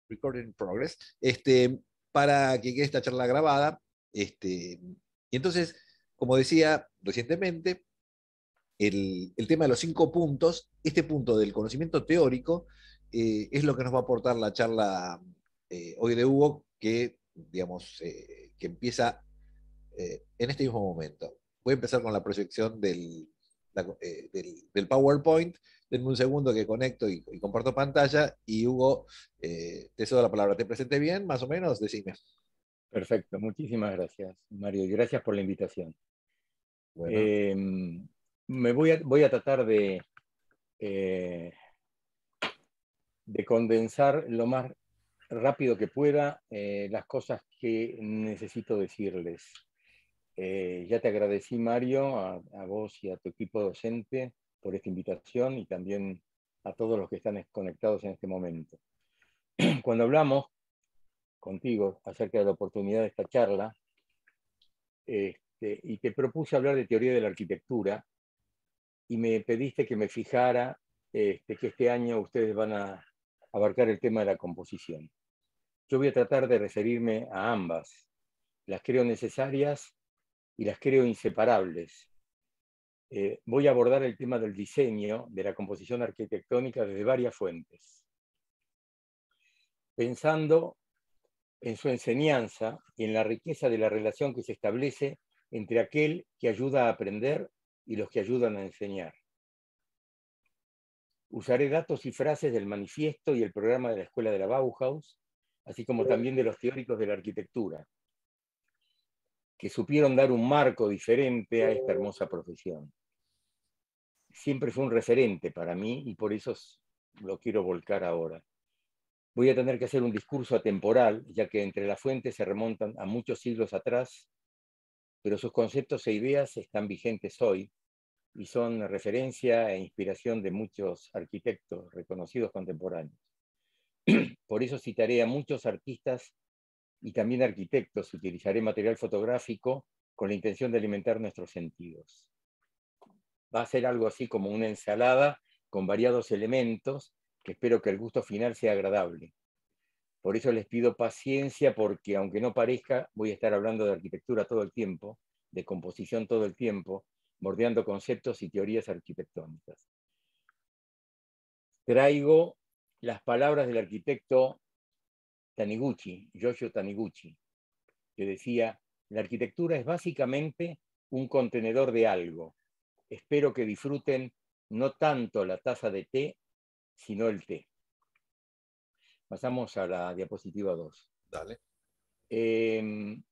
Recording in progress, para que quede esta charla grabada. Y entonces, como decía recientemente, el tema de los 5 puntos, este punto del conocimiento teórico, es lo que nos va a aportar la charla hoy de Hugo, que, digamos, que empieza en este mismo momento. Voy a empezar con la proyección del PowerPoint. Denme un segundo que conecto y comparto pantalla. Y Hugo, te cedo la palabra. ¿Te presenté bien, más o menos? Decime. Perfecto, muchísimas gracias, Mario, y gracias por la invitación. Bueno. Voy a tratar de condensar lo más rápido que pueda las cosas que necesito decirles. Ya te agradecí, Mario, a vos y a tu equipo docente por esta invitación y también a todos los que están conectados en este momento. Cuando hablamos contigo acerca de la oportunidad de esta charla, y te propuse hablar de teoría de la arquitectura, y me pediste que me fijara que este año ustedes van a abarcar el tema de la composición. Yo voy a tratar de referirme a ambas. Las creo necesarias y las creo inseparables. Voy a abordar el tema del diseño de la composición arquitectónica desde varias fuentes, pensando en su enseñanza y en la riqueza de la relación que se establece entre aquel que ayuda a aprender y los que ayudan a enseñar. Usaré datos y frases del manifiesto y el programa de la Escuela de la Bauhaus, así como también de los teóricos de la arquitectura, que supieron dar un marco diferente a esta hermosa profesión. Siempre fue un referente para mí y por eso lo quiero volcar ahora. Voy a tener que hacer un discurso atemporal, ya que entre las fuentes se remontan a muchos siglos atrás, pero sus conceptos e ideas están vigentes hoy y son referencia e inspiración de muchos arquitectos reconocidos contemporáneos. Por eso citaré a muchos artistas y también arquitectos. Utilizaré material fotográfico con la intención de alimentar nuestros sentidos. Va a ser algo así como una ensalada con variados elementos que espero que el gusto final sea agradable. Por eso les pido paciencia porque, aunque no parezca, voy a estar hablando de arquitectura todo el tiempo, de composición todo el tiempo, bordeando conceptos y teorías arquitectónicas. Traigo las palabras del arquitecto Taniguchi, Yoshio Taniguchi, que decía: la arquitectura es básicamente un contenedor de algo. Espero que disfruten no tanto la taza de té, sino el té. Pasamos a la diapositiva 2. Dale.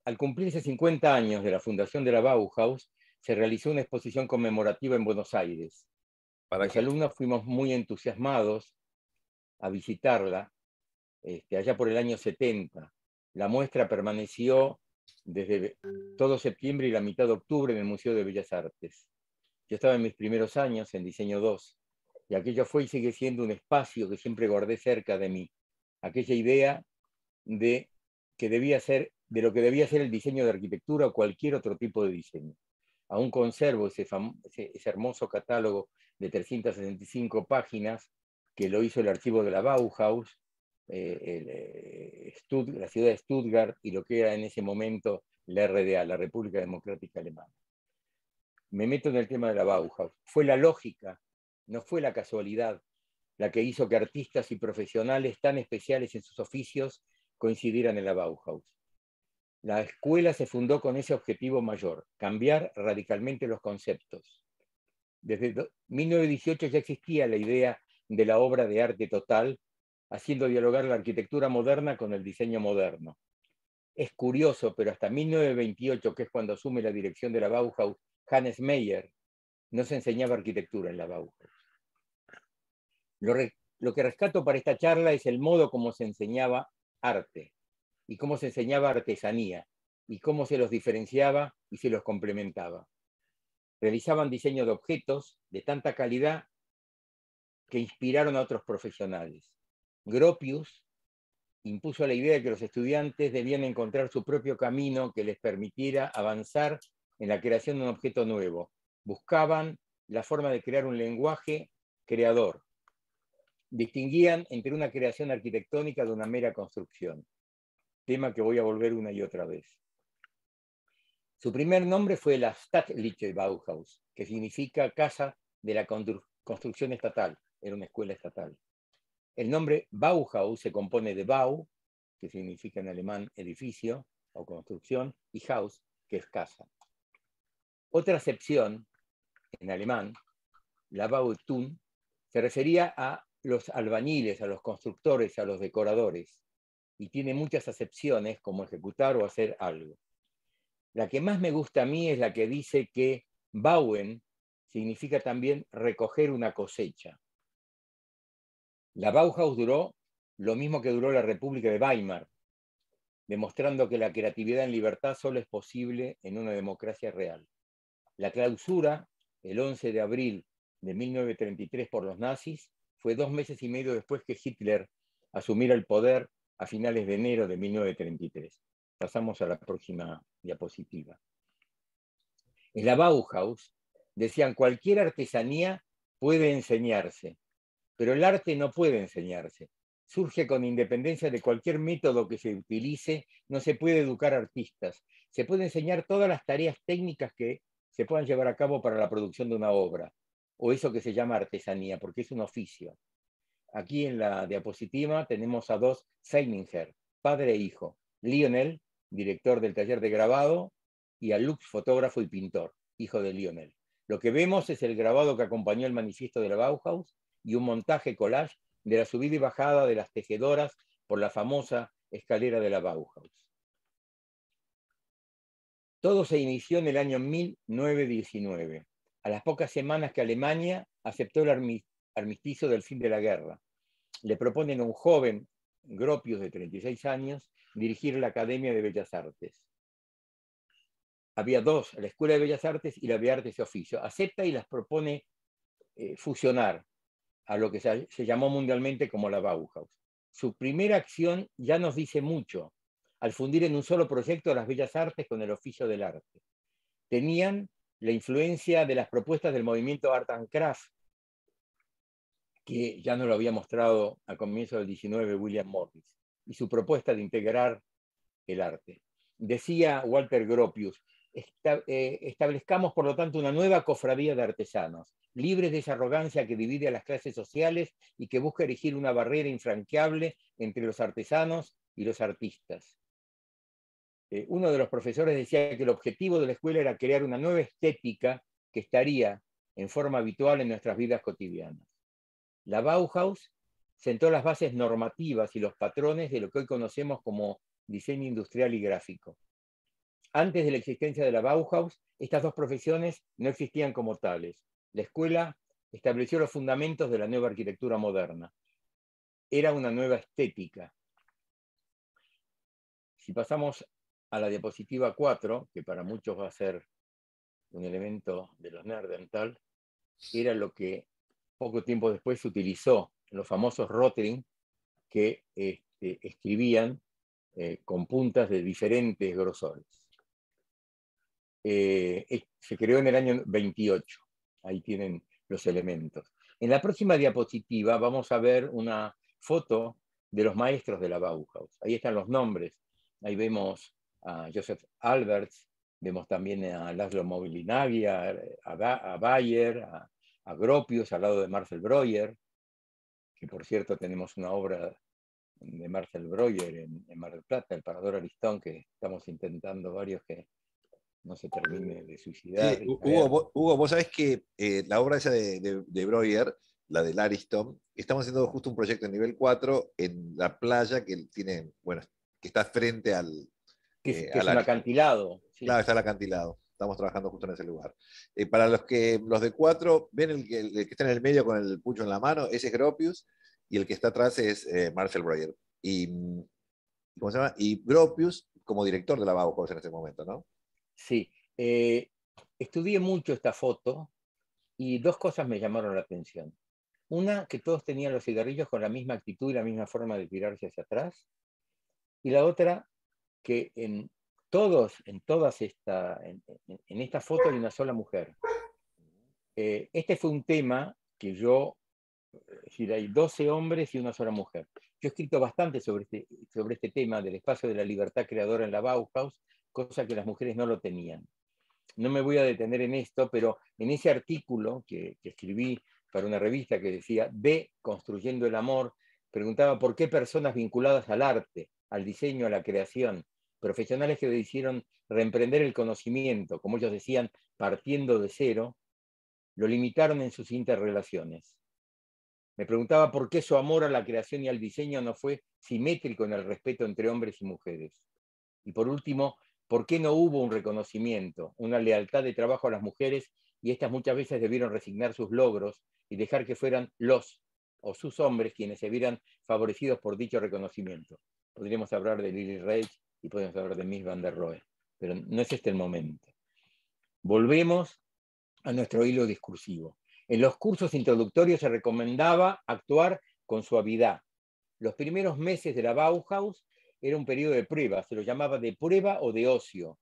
Al cumplirse 50 años de la fundación de la Bauhaus, se realizó una exposición conmemorativa en Buenos Aires. ¿Para Los qué? alumnos fuimos muy entusiasmados a visitarla, allá por el año 70. La muestra permaneció desde todo septiembre y la mitad de octubre en el Museo de Bellas Artes. Yo estaba en mis primeros años en Diseño 2, y aquello fue y sigue siendo un espacio que siempre guardé cerca de mí. Aquella idea de lo que debía ser el diseño de arquitectura o cualquier otro tipo de diseño. Aún conservo ese hermoso catálogo de 365 páginas que lo hizo el archivo de la Bauhaus, la ciudad de Stuttgart y lo que era en ese momento la RDA, la República Democrática Alemana. Me meto en el tema de la Bauhaus. Fue la lógica, no fue la casualidad, la que hizo que artistas y profesionales tan especiales en sus oficios coincidieran en la Bauhaus. La escuela se fundó con ese objetivo mayor: cambiar radicalmente los conceptos. Desde 1918 ya existía la idea de la obra de arte total, haciendo dialogar la arquitectura moderna con el diseño moderno. Es curioso, pero hasta 1928, que es cuando asume la dirección de la Bauhaus Hannes Meyer, no se enseñaba arquitectura en la Bauhaus. Lo que rescato para esta charla es el modo como se enseñaba arte y cómo se enseñaba artesanía y cómo se los diferenciaba y se los complementaba. Realizaban diseño de objetos de tanta calidad que inspiraron a otros profesionales. Gropius impuso la idea de que los estudiantes debían encontrar su propio camino que les permitiera avanzar en la creación de un objeto nuevo. Buscaban la forma de crear un lenguaje creador. distinguían entre una creación arquitectónica de una mera construcción, tema que voy a volver una y otra vez. Su primer nombre fue la Staatliche Bauhaus, que significa Casa de la Construcción Estatal, era una escuela estatal. El nombre Bauhaus se compone de Bau, que significa en alemán edificio o construcción, y Haus, que es casa. Otra acepción, en alemán, la Bautun, se refería a los albañiles, a los constructores, a los decoradores, y tiene muchas acepciones como ejecutar o hacer algo. La que más me gusta a mí es la que dice que bauen significa también recoger una cosecha. La Bauhaus duró lo mismo que duró la República de Weimar, demostrando que la creatividad en libertad solo es posible en una democracia real. La clausura, el 11 de abril de 1933 por los nazis, fue 2 meses y medio después que Hitler asumiera el poder a finales de enero de 1933. Pasamos a la próxima diapositiva. En la Bauhaus decían, cualquier artesanía puede enseñarse, pero el arte no puede enseñarse. Surge con independencia de cualquier método que se utilice, no se puede educar artistas. Se puede enseñar todas las tareas técnicas que se puedan llevar a cabo para la producción de una obra, o eso que se llama artesanía, porque es un oficio. Aquí en la diapositiva tenemos a dos Seininger, padre e hijo. Lionel, director del taller de grabado, y a Lux, fotógrafo y pintor, hijo de Lionel. Lo que vemos es el grabado que acompañó el manifiesto de la Bauhaus y un montaje collage de la subida y bajada de las tejedoras por la famosa escalera de la Bauhaus. Todo se inició en el año 1919, a las pocas semanas que Alemania aceptó el armisticio del fin de la guerra. Le proponen a un joven, Gropius, de 36 años, dirigir la Academia de Bellas Artes. Había dos, la Escuela de Bellas Artes y la de Artes y Oficio. Acepta y las propone fusionar a lo que se llamó mundialmente como la Bauhaus. Su primera acción ya nos dice mucho, al fundir en un solo proyecto las bellas artes con el oficio del arte. Tenían la influencia de las propuestas del movimiento Art and Craft, que ya nos lo había mostrado a comienzos del 19 William Morris, y su propuesta de integrar el arte. Decía Walter Gropius, establezcamos por lo tanto una nueva cofradía de artesanos, libres de esa arrogancia que divide a las clases sociales y que busca erigir una barrera infranqueable entre los artesanos y los artistas. Uno de los profesores decía que el objetivo de la escuela era crear una nueva estética que estaría en forma habitual en nuestras vidas cotidianas. La Bauhaus sentó las bases normativas y los patrones de lo que hoy conocemos como diseño industrial y gráfico. Antes de la existencia de la Bauhaus, estas dos profesiones no existían como tales. La escuela estableció los fundamentos de la nueva arquitectura moderna. Era una nueva estética. Si pasamos a la diapositiva 4, que para muchos va a ser un elemento de los Nerdental, era lo que poco tiempo después se utilizó, los famosos Rotring, que escribían con puntas de diferentes grosores. Se creó en el año 28. Ahí tienen los elementos. En la próxima diapositiva vamos a ver una foto de los maestros de la Bauhaus. Ahí están los nombres. Ahí vemos a Joseph Alberts, vemos también a Laszlo Moholy-Nagy, a Bayer, a Gropius, al lado de Marcel Breuer, que por cierto tenemos una obra de Marcel Breuer en Mar del Plata, el Parador Aristón, que estamos intentando varios que no se termine de suicidar. Hugo, vos sabés que la obra esa de Breuer, la del Ariston, estamos haciendo justo un proyecto en nivel 4 en la playa que tiene, bueno, que está frente al... que es un acantilado. Sí. Claro, está el acantilado. Estamos trabajando justo en ese lugar. Para los de 4, ven el que está en el medio con el pucho en la mano, ese es Gropius, y el que está atrás es Marcel Breuer. ¿Cómo se llama? Y Gropius como director de la Bauhaus en ese momento, ¿no? Sí. Estudié mucho esta foto y dos cosas me llamaron la atención. Una, que todos tenían los cigarrillos con la misma actitud y la misma forma de tirarse hacia atrás. Y la otra, que en esta foto hay una sola mujer. Este fue un tema que yo Es decir, hay 12 hombres y una sola mujer. Yo he escrito bastante sobre este tema del espacio de la libertad creadora en la Bauhaus, cosa que las mujeres no lo tenían. No me voy a detener en esto, pero en ese artículo que escribí para una revista que decía de Construyendo el Amor, preguntaba por qué personas vinculadas al arte, al diseño, a la creación, profesionales que decidieron reemprender el conocimiento, como ellos decían, partiendo de cero, lo limitaron en sus interrelaciones. Me preguntaba por qué su amor a la creación y al diseño no fue simétrico en el respeto entre hombres y mujeres. Y por último, ¿por qué no hubo un reconocimiento, una lealtad de trabajo a las mujeres y estas muchas veces debieron resignar sus logros y dejar que fueran los o sus hombres quienes se vieran favorecidos por dicho reconocimiento? Podríamos hablar de Lily Reich y podríamos hablar de Mies van der Rohe, pero no es este el momento. Volvemos a nuestro hilo discursivo. En los cursos introductorios se recomendaba actuar con suavidad. Los primeros meses de la Bauhaus era un periodo de prueba, se lo llamaba de prueba o de ocio,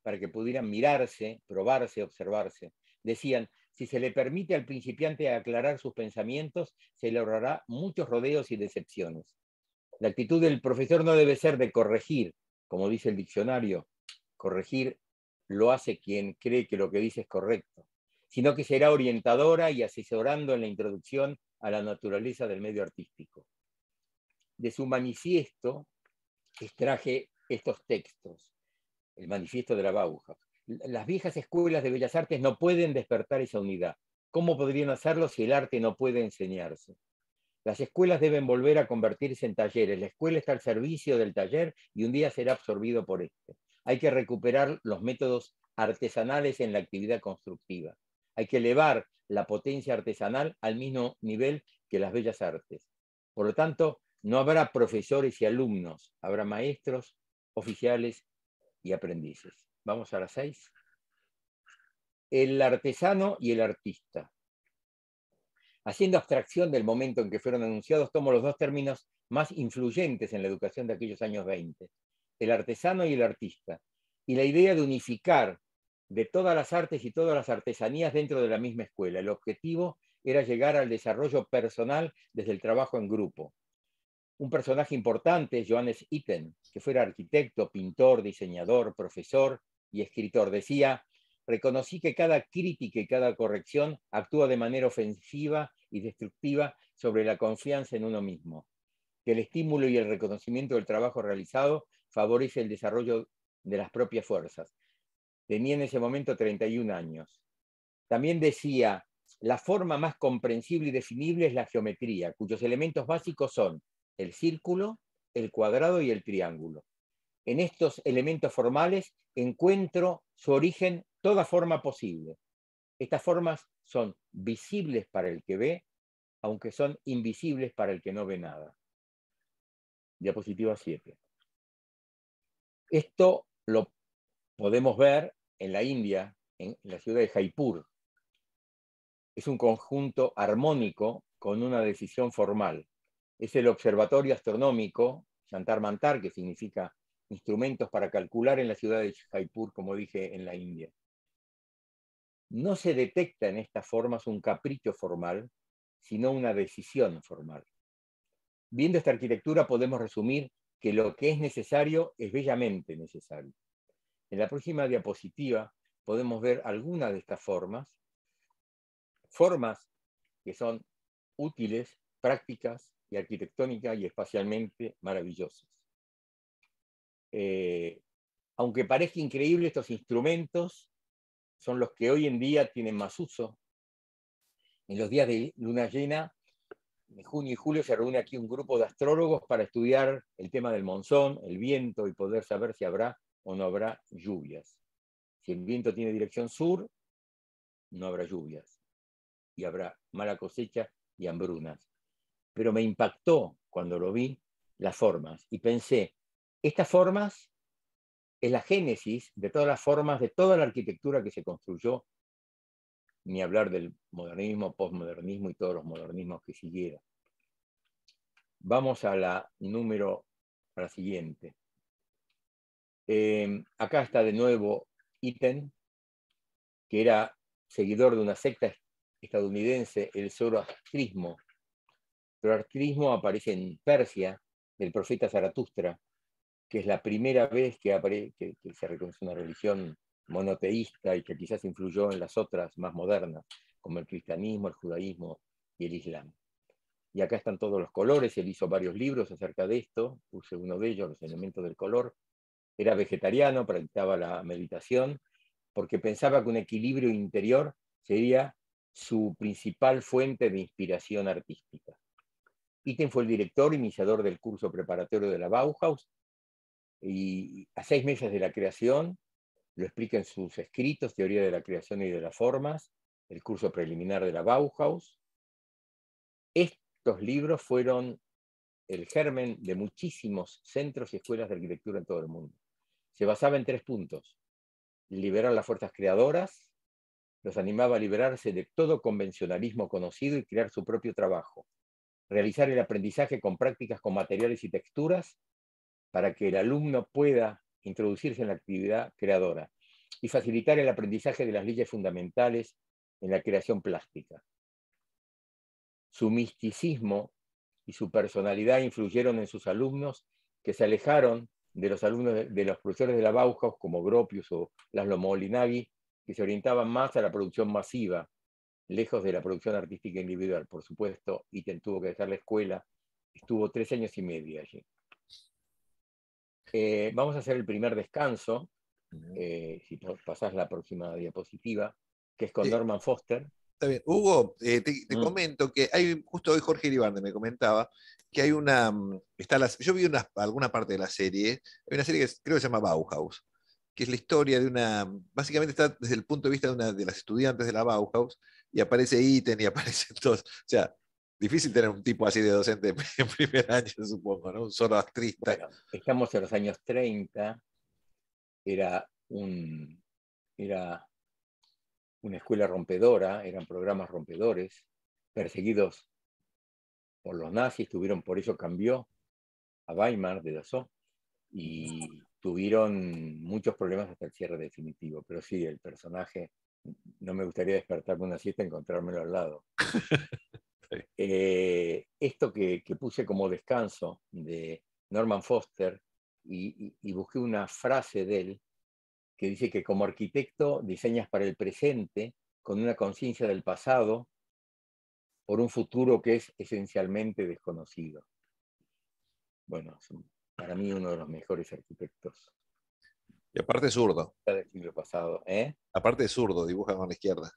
para que pudieran mirarse, probarse, observarse. Decían, si se le permite al principiante aclarar sus pensamientos, se le ahorrará muchos rodeos y decepciones. La actitud del profesor no debe ser de corregir, como dice el diccionario. Corregir lo hace quien cree que lo que dice es correcto, sino que será orientadora y asesorando en la introducción a la naturaleza del medio artístico. De su manifiesto extraje estos textos, el manifiesto de la Bauhaus. Las viejas escuelas de bellas artes no pueden despertar esa unidad. ¿Cómo podrían hacerlo si el arte no puede enseñarse? Las escuelas deben volver a convertirse en talleres. La escuela está al servicio del taller y un día será absorbido por este. Hay que recuperar los métodos artesanales en la actividad constructiva. Hay que elevar la potencia artesanal al mismo nivel que las bellas artes. Por lo tanto, no habrá profesores y alumnos, habrá maestros, oficiales y aprendices. Vamos a las 6. El artesano y el artista. Haciendo abstracción del momento en que fueron anunciados, tomo los dos términos más influyentes en la educación de aquellos años 20, el artesano y el artista, y la idea de unificar de todas las artes y todas las artesanías dentro de la misma escuela. El objetivo era llegar al desarrollo personal desde el trabajo en grupo. Un personaje importante, Johannes Itten, que fuera arquitecto, pintor, diseñador, profesor y escritor, decía: reconocí que cada crítica y cada corrección actúa de manera ofensiva y destructiva sobre la confianza en uno mismo, que el estímulo y el reconocimiento del trabajo realizado favorece el desarrollo de las propias fuerzas. Tenía en ese momento 31 años. También decía: la forma más comprensible y definible es la geometría, cuyos elementos básicos son el círculo, el cuadrado y el triángulo. En estos elementos formales encuentro su origen toda forma posible. Estas formas son visibles para el que ve, aunque son invisibles para el que no ve nada. Diapositiva 7. Esto lo podemos ver en la India, en la ciudad de Jaipur. Es un conjunto armónico con una decisión formal. Es el observatorio astronómico Jantar Mantar, que significa instrumentos para calcular en la ciudad de Jaipur, como dije, en la India. No se detecta en estas formas un capricho formal, sino una decisión formal. Viendo esta arquitectura podemos resumir que lo que es necesario es bellamente necesario. En la próxima diapositiva podemos ver algunas de estas formas que son útiles, prácticas y arquitectónicas y espacialmente maravillosas. Aunque parezca increíble, estos instrumentos son los que hoy en día tienen más uso. En los días de luna llena, en junio y julio, se reúne aquí un grupo de astrólogos para estudiar el tema del monzón, el viento, y poder saber si habrá o no habrá lluvias. Si el viento tiene dirección sur, no habrá lluvias y habrá mala cosecha y hambrunas. Pero me impactó cuando lo vi las formas y pensé, estas formas es la génesis de todas las formas, de toda la arquitectura que se construyó, ni hablar del modernismo, postmodernismo y todos los modernismos que siguieron. Vamos a la siguiente. Acá está de nuevo Itten, que era seguidor de una secta estadounidense, el zoroastrismo, Zoroastrismo aparece en Persia, del profeta Zaratustra, que es la primera vez que se reconoce una religión monoteísta y que quizás influyó en las otras más modernas, como el cristianismo, el judaísmo y el islam. Y acá están todos los colores, él hizo varios libros acerca de esto, puse uno de ellos, Los elementos del color. Era vegetariano, practicaba la meditación, porque pensaba que un equilibrio interior sería su principal fuente de inspiración artística. Itten fue el director, iniciador del curso preparatorio de la Bauhaus, y a 6 meses de la creación, lo explica en sus escritos, Teoría de la creación y de las formas, el curso preliminar de la Bauhaus. Estos libros fueron el germen de muchísimos centros y escuelas de arquitectura en todo el mundo. Se basaba en 3 puntos: liberar las fuerzas creadoras, los animaba a liberarse de todo convencionalismo conocido y crear su propio trabajo, realizar el aprendizaje con prácticas con materiales y texturas para que el alumno pueda introducirse en la actividad creadora, y facilitar el aprendizaje de las leyes fundamentales en la creación plástica. Su misticismo y su personalidad influyeron en sus alumnos, que se alejaron de los alumnos de los profesores de la Bauhaus, como Gropius o Laszlo Moholy-Nagy, que se orientaban más a la producción masiva, lejos de la producción artística individual. Por supuesto, Itten tuvo que dejar la escuela, estuvo 3 años y medio allí. Vamos a hacer el primer descanso, si pasás la próxima diapositiva, que es con Norman Foster. Está bien. Hugo, te comento que hay, justo hoy Jorge Iribarne me comentaba que hay una, yo vi alguna parte de la serie, hay una serie que creo que se llama Bauhaus, que es la historia de básicamente está desde el punto de vista de una de las estudiantes de la Bauhaus, y aparece Itten y aparecen todos, o sea, difícil tener un tipo así de docente en primer año, supongo, ¿no? Un zoroastrista. Bueno, estamos en los años 30, era una escuela rompedora, eran programas rompedores, perseguidos por los nazis, por eso cambió a Weimar de Dassault, y tuvieron muchos problemas hasta el cierre definitivo. Pero sí, el personaje, no me gustaría despertarme una siesta y encontrármelo al lado. Esto que puse como descanso de Norman Foster, y busqué una frase de él que dice que como arquitecto diseñas para el presente con una conciencia del pasado por un futuro que es esencialmente desconocido. Bueno, es para mí uno de los mejores arquitectos Y aparte es zurdo. del siglo pasado. Aparte es zurdo, dibuja con la izquierda.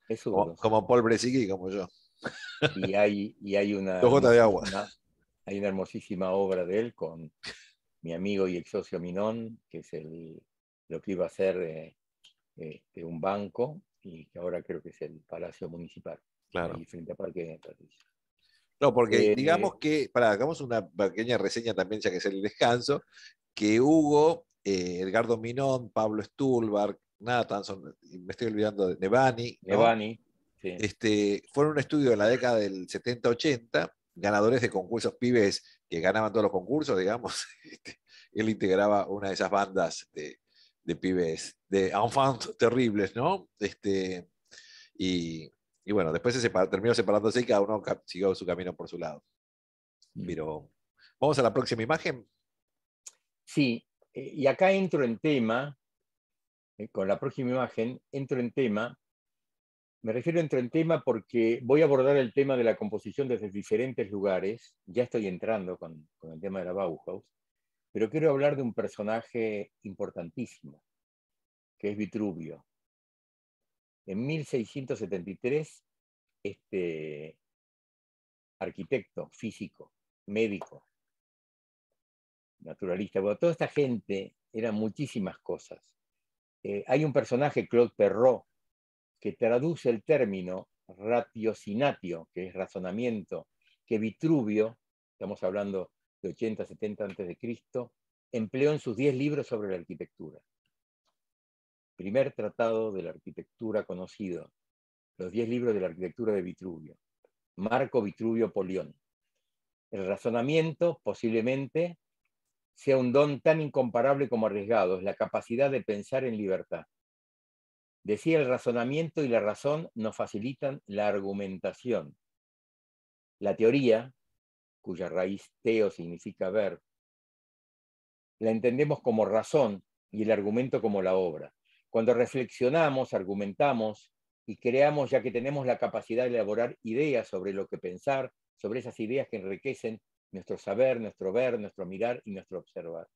Es zurdo. Como Paul Brezicki y como yo. Y hay una Dos gotas de agua. hermosísima obra de él con mi amigo y ex socio Minón, que es lo que iba a ser un banco, y que ahora creo que es el Palacio Municipal, Claro. ahí frente a Parque de Patricio. No, porque digamos que, hagamos una pequeña reseña también, ya que es el descanso, que Hugo, Edgardo Minón, Pablo Stulberg, Nathanson, me estoy olvidando de Nevani, ¿no? Nevani, sí. Fueron un estudio de la década del 70-80, ganadores de concursos, pibes que ganaban todos los concursos, digamos. Él integraba una de esas bandas de pibes, de enfants terribles, ¿no? Y bueno, después terminó separándose y cada uno siguió su camino por su lado. Pero vamos a la próxima imagen. Sí, y acá entro en tema, con la próxima imagen, entro en tema. Me refiero entro en tema porque voy a abordar el tema de la composición desde diferentes lugares. Ya estoy entrando con el tema de la Bauhaus, pero quiero hablar de un personaje importantísimo, que es Vitruvio. En 1673, este arquitecto, físico, médico, naturalista, bueno, toda esta gente eran muchísimas cosas. Hay un personaje, Claude Perrault, que traduce el término ratiocinatio, que es razonamiento, que Vitruvio, estamos hablando de 80, 70 a.C., empleó en sus 10 libros sobre la arquitectura. Primer tratado de la arquitectura conocido, los 10 libros de la arquitectura de Vitruvio. Marco Vitruvio Polión. El razonamiento posiblemente sea un don tan incomparable como arriesgado, es la capacidad de pensar en libertad. Decía, el razonamiento y la razón nos facilitan la argumentación. La teoría, cuya raíz teo significa ver, la entendemos como razón y el argumento como la obra. Cuando reflexionamos, argumentamos y creamos, ya que tenemos la capacidad de elaborar ideas sobre lo que pensar, sobre esas ideas que enriquecen nuestro saber, nuestro ver, nuestro mirar y nuestro observar.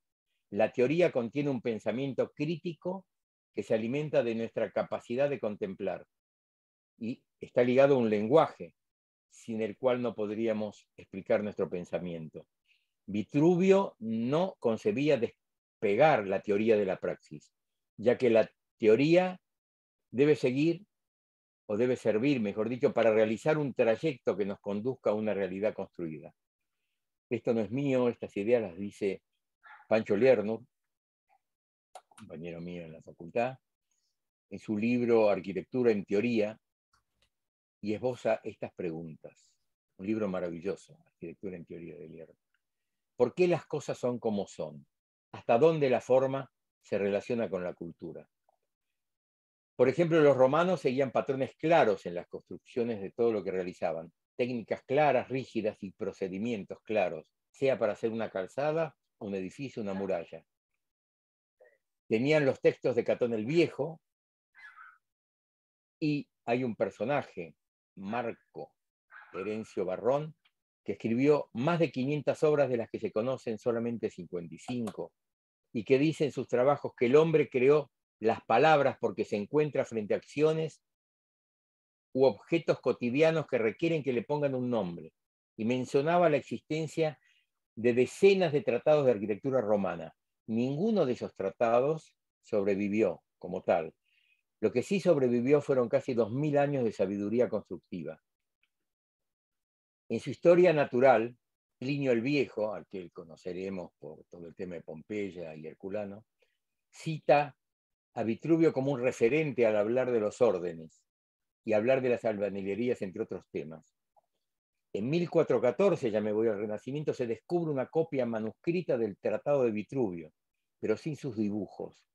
La teoría contiene un pensamiento crítico que se alimenta de nuestra capacidad de contemplar y está ligado a un lenguaje sin el cual no podríamos explicar nuestro pensamiento. Vitruvio no concebía despegar la teoría de la praxis, ya que la teoría debe seguir o debe servir, mejor dicho, para realizar un trayecto que nos conduzca a una realidad construida. Esto no es mío, estas ideas las dice Pancho Lerner, compañero mío en la facultad, en su libro Arquitectura en Teoría, y esboza estas preguntas. Un libro maravilloso, Arquitectura en Teoría de Lerner. ¿Por qué las cosas son como son? ¿Hasta dónde la forma se relaciona con la cultura? Por ejemplo, los romanos seguían patrones claros en las construcciones de todo lo que realizaban, técnicas claras, rígidas y procedimientos claros, sea para hacer una calzada, un edificio, una muralla. Tenían los textos de Catón el Viejo y hay un personaje, Marco Terencio Varrón, que escribió más de 500 obras de las que se conocen solamente 55, y que dice en sus trabajos que el hombre creó las palabras porque se encuentra frente a acciones u objetos cotidianos que requieren que le pongan un nombre, y mencionaba la existencia de decenas de tratados de arquitectura romana. Ninguno de esos tratados sobrevivió como tal. Lo que sí sobrevivió fueron casi 2000 años de sabiduría constructiva. En su historia natural, Plinio el Viejo, al que conoceremos por todo el tema de Pompeya y Herculano, cita a Vitruvio como un referente al hablar de los órdenes y hablar de las albañilerías, entre otros temas. En 1414, ya me voy al Renacimiento, se descubre una copia manuscrita del Tratado de Vitruvio, pero sin sus dibujos,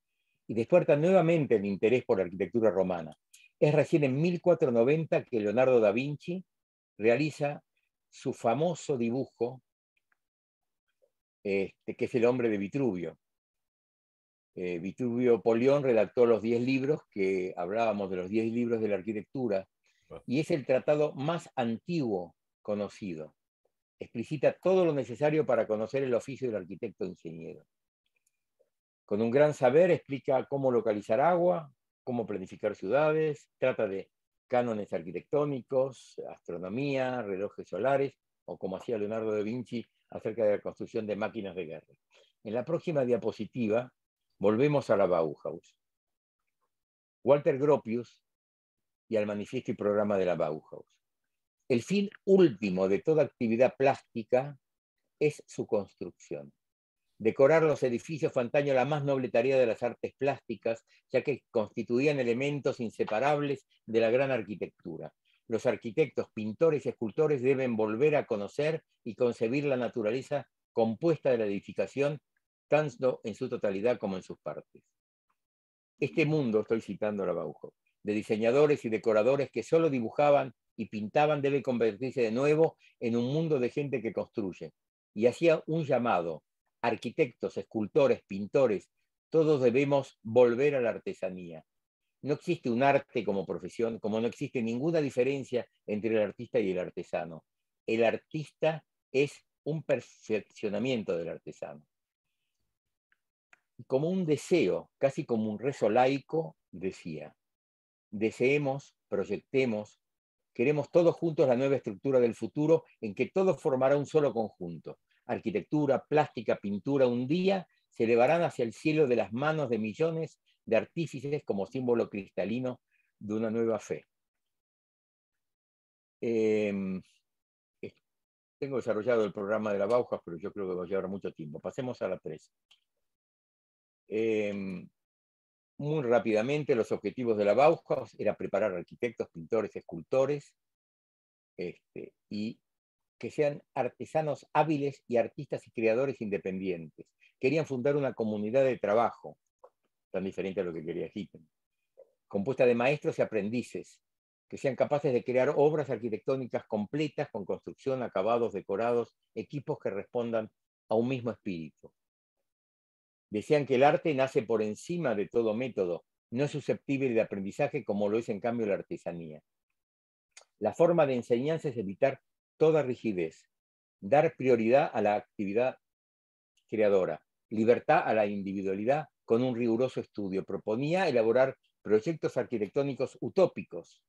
y despierta nuevamente el interés por la arquitectura romana. Es recién en 1490 que Leonardo da Vinci realiza su famoso dibujo, que es el hombre de Vitruvio. Vitruvio Polión redactó los 10 libros, que hablábamos de los 10 libros de la arquitectura, y es el tratado más antiguo conocido. Explicita todo lo necesario para conocer el oficio del arquitecto ingeniero. Con un gran saber explica cómo localizar agua, cómo planificar ciudades, trata de cánones arquitectónicos, astronomía, relojes solares, o como hacía Leonardo da Vinci, acerca de la construcción de máquinas de guerra. En la próxima diapositiva volvemos a la Bauhaus. Walter Gropius y al manifiesto y programa de la Bauhaus. El fin último de toda actividad plástica es su construcción. Decorar los edificios fue antaño la más noble tarea de las artes plásticas, ya que constituían elementos inseparables de la gran arquitectura. Los arquitectos, pintores y escultores deben volver a conocer y concebir la naturaleza compuesta de la edificación, tanto en su totalidad como en sus partes. Este mundo, estoy citando a la Bauhaus, de diseñadores y decoradores que solo dibujaban y pintaban debe convertirse de nuevo en un mundo de gente que construye. Y hacía un llamado: arquitectos, escultores, pintores, todos debemos volver a la artesanía. No existe un arte como profesión, como no existe ninguna diferencia entre el artista y el artesano. El artista es un perfeccionamiento del artesano. Como un deseo, casi como un rezo laico, decía: deseemos, proyectemos, queremos todos juntos la nueva estructura del futuro en que todo formará un solo conjunto. Arquitectura, plástica, pintura, un día se elevarán hacia el cielo de las manos de millones de artífices como símbolo cristalino de una nueva fe. Tengo desarrollado el programa de la Bauhaus, pero yo creo que va a llevar mucho tiempo. Pasemos a la 3. Muy rápidamente, los objetivos de la Bauhaus era preparar arquitectos, pintores, escultores, y que sean artesanos hábiles y artistas y creadores independientes. Querían fundar una comunidad de trabajo, tan diferente a lo que quería Hitler, compuesta de maestros y aprendices, que sean capaces de crear obras arquitectónicas completas con construcción, acabados, decorados, equipos que respondan a un mismo espíritu. Decían que el arte nace por encima de todo método, no es susceptible de aprendizaje como lo es en cambio la artesanía. La forma de enseñanza es evitar toda rigidez, dar prioridad a la actividad creadora, libertad a la individualidad con un riguroso estudio. Proponía elaborar proyectos arquitectónicos utópicos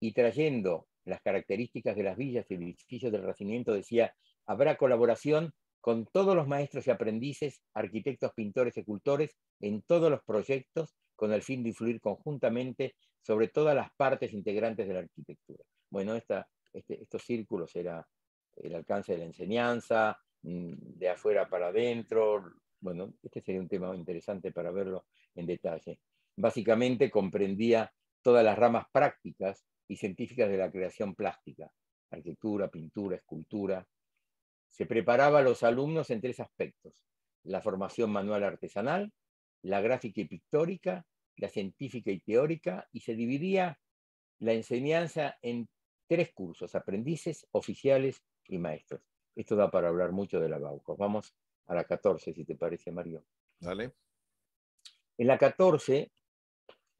y trayendo las características de las villas y edificios del Renacimiento, decía, habrá colaboración con todos los maestros y aprendices, arquitectos, pintores, escultores, en todos los proyectos, con el fin de influir conjuntamente sobre todas las partes integrantes de la arquitectura. Bueno, estos círculos era el alcance de la enseñanza, de afuera para adentro. Bueno, este sería un tema interesante para verlo en detalle. Básicamente comprendía todas las ramas prácticas y científicas de la creación plástica, arquitectura, pintura, escultura. Se preparaba a los alumnos en 3 aspectos: la formación manual artesanal, la gráfica y pictórica, la científica y teórica, y se dividía la enseñanza en 3 cursos: aprendices, oficiales y maestros. Esto da para hablar mucho de la Bauhaus. Vamos a la 14, si te parece, Mario. Dale. En la 14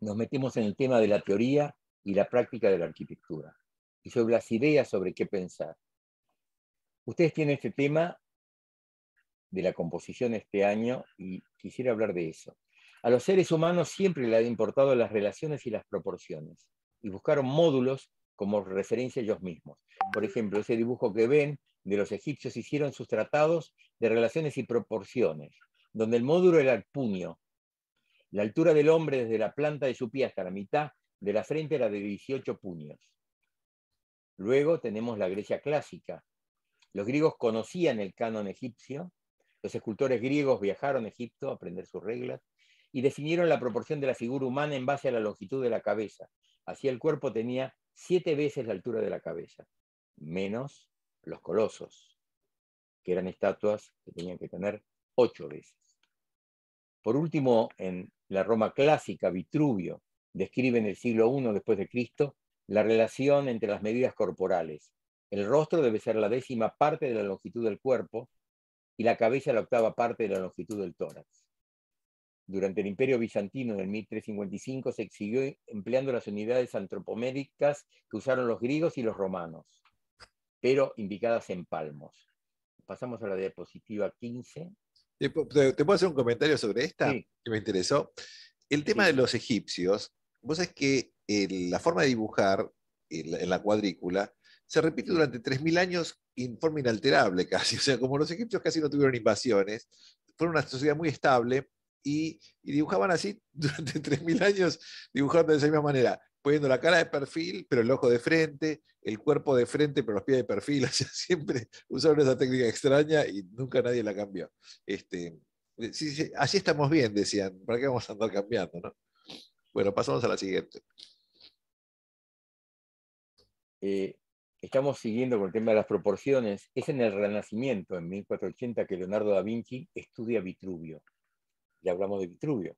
nos metemos en el tema de la teoría y la práctica de la arquitectura, y sobre las ideas sobre qué pensar. Ustedes tienen este tema de la composición este año y quisiera hablar de eso. A los seres humanos siempre les han importado las relaciones y las proporciones, y buscaron módulos como referencia ellos mismos. Por ejemplo, ese dibujo que ven de los egipcios hicieron sus tratados de relaciones y proporciones, donde el módulo era el puño. La altura del hombre desde la planta de su pie hasta la mitad de la frente era de 18 puños. Luego tenemos la Grecia clásica. Los griegos conocían el canon egipcio, los escultores griegos viajaron a Egipto a aprender sus reglas y definieron la proporción de la figura humana en base a la longitud de la cabeza. Así el cuerpo tenía 7 veces la altura de la cabeza, menos los colosos, que eran estatuas que tenían que tener 8 veces. Por último, en la Roma clásica, Vitruvio describe en el siglo I después de Cristo la relación entre las medidas corporales. El rostro debe ser la 10ª parte de la longitud del cuerpo y la cabeza la 8ª parte de la longitud del tórax. Durante el Imperio Bizantino en 1355 se siguió empleando las unidades antropométricas que usaron los griegos y los romanos, pero indicadas en palmos. Pasamos a la diapositiva 15. ¿Te puedo hacer un comentario sobre esta? Sí. Que me interesó. El tema Sí. de los egipcios, vos sabés que la forma de dibujar en la cuadrícula se repite durante 3000 años en forma inalterable casi. O sea, como los egipcios casi no tuvieron invasiones, fueron una sociedad muy estable y dibujaban así durante 3000 años, dibujando de esa misma manera, poniendo la cara de perfil, pero el ojo de frente, el cuerpo de frente, pero los pies de perfil. O sea, siempre usaron esa técnica extraña y nunca nadie la cambió. Sí, sí, así estamos bien, decían. ¿Para qué vamos a andar cambiando, no? Bueno, pasamos a la siguiente. Estamos siguiendo con el tema de las proporciones. Es en el Renacimiento, en 1480, que Leonardo da Vinci estudia Vitruvio. Ya hablamos de Vitruvio.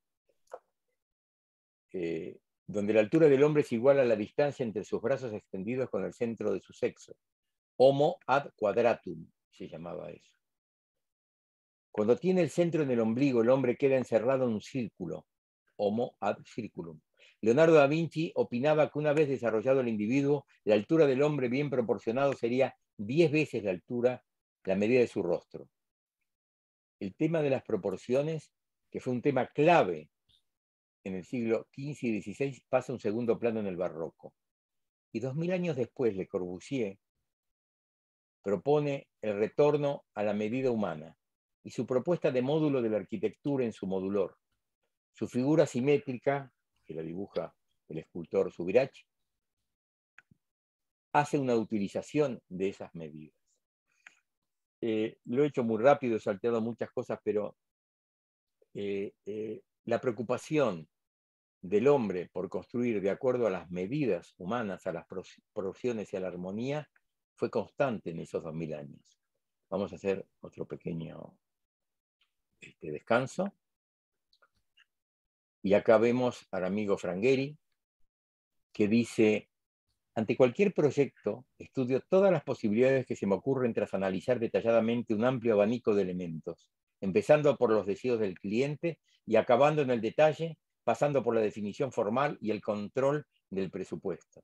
Donde la altura del hombre es igual a la distancia entre sus brazos extendidos con el centro de su sexo. Homo ad quadratum, se llamaba eso. Cuando tiene el centro en el ombligo, el hombre queda encerrado en un círculo. Homo ad circulum. Leonardo da Vinci opinaba que una vez desarrollado el individuo, la altura del hombre bien proporcionado sería 10 veces la altura, la medida de su rostro. El tema de las proporciones, que fue un tema clave en el siglo XV y XVI, pasa a un segundo plano en el barroco. Y 2000 años después, Le Corbusier propone el retorno a la medida humana y su propuesta de módulo de la arquitectura en su modulor. Su figura simétrica, que la dibuja el escultor Subirach, hace una utilización de esas medidas. Lo he hecho muy rápido, he salteado muchas cosas, pero la preocupación del hombre por construir de acuerdo a las medidas humanas, a las proporciones y a la armonía, fue constante en esos 2000 años. Vamos a hacer otro pequeño descanso. Y acá vemos al amigo Frangheri, que dice: Ante cualquier proyecto, estudio todas las posibilidades que se me ocurren tras analizar detalladamente un amplio abanico de elementos, empezando por los deseos del cliente y acabando en el detalle, pasando por la definición formal y el control del presupuesto.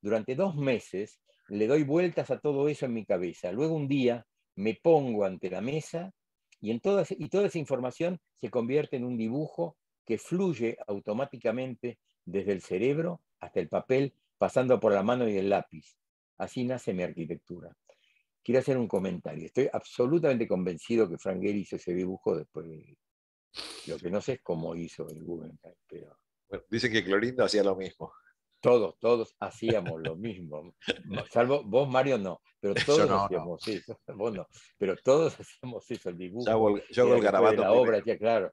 Durante 2 meses le doy vueltas a todo eso en mi cabeza. Luego un día me pongo ante la mesa y toda esa información se convierte en un dibujo que fluye automáticamente desde el cerebro hasta el papel, pasando por la mano y el lápiz. Así nace mi arquitectura. Quiero hacer un comentario. Estoy absolutamente convencido que Frank Gehry hizo ese dibujo después de... Lo que no sé es cómo hizo el Guggenheim, pero... Bueno, dicen que Clorindo hacía lo mismo. Todos hacíamos lo mismo. Salvo vos, Mario, no, pero Yo todos no, no. hacíamos eso. Vos no, pero todos hacíamos eso. El dibujo Yo hago era el después de garabato la obra, primero. ya claro,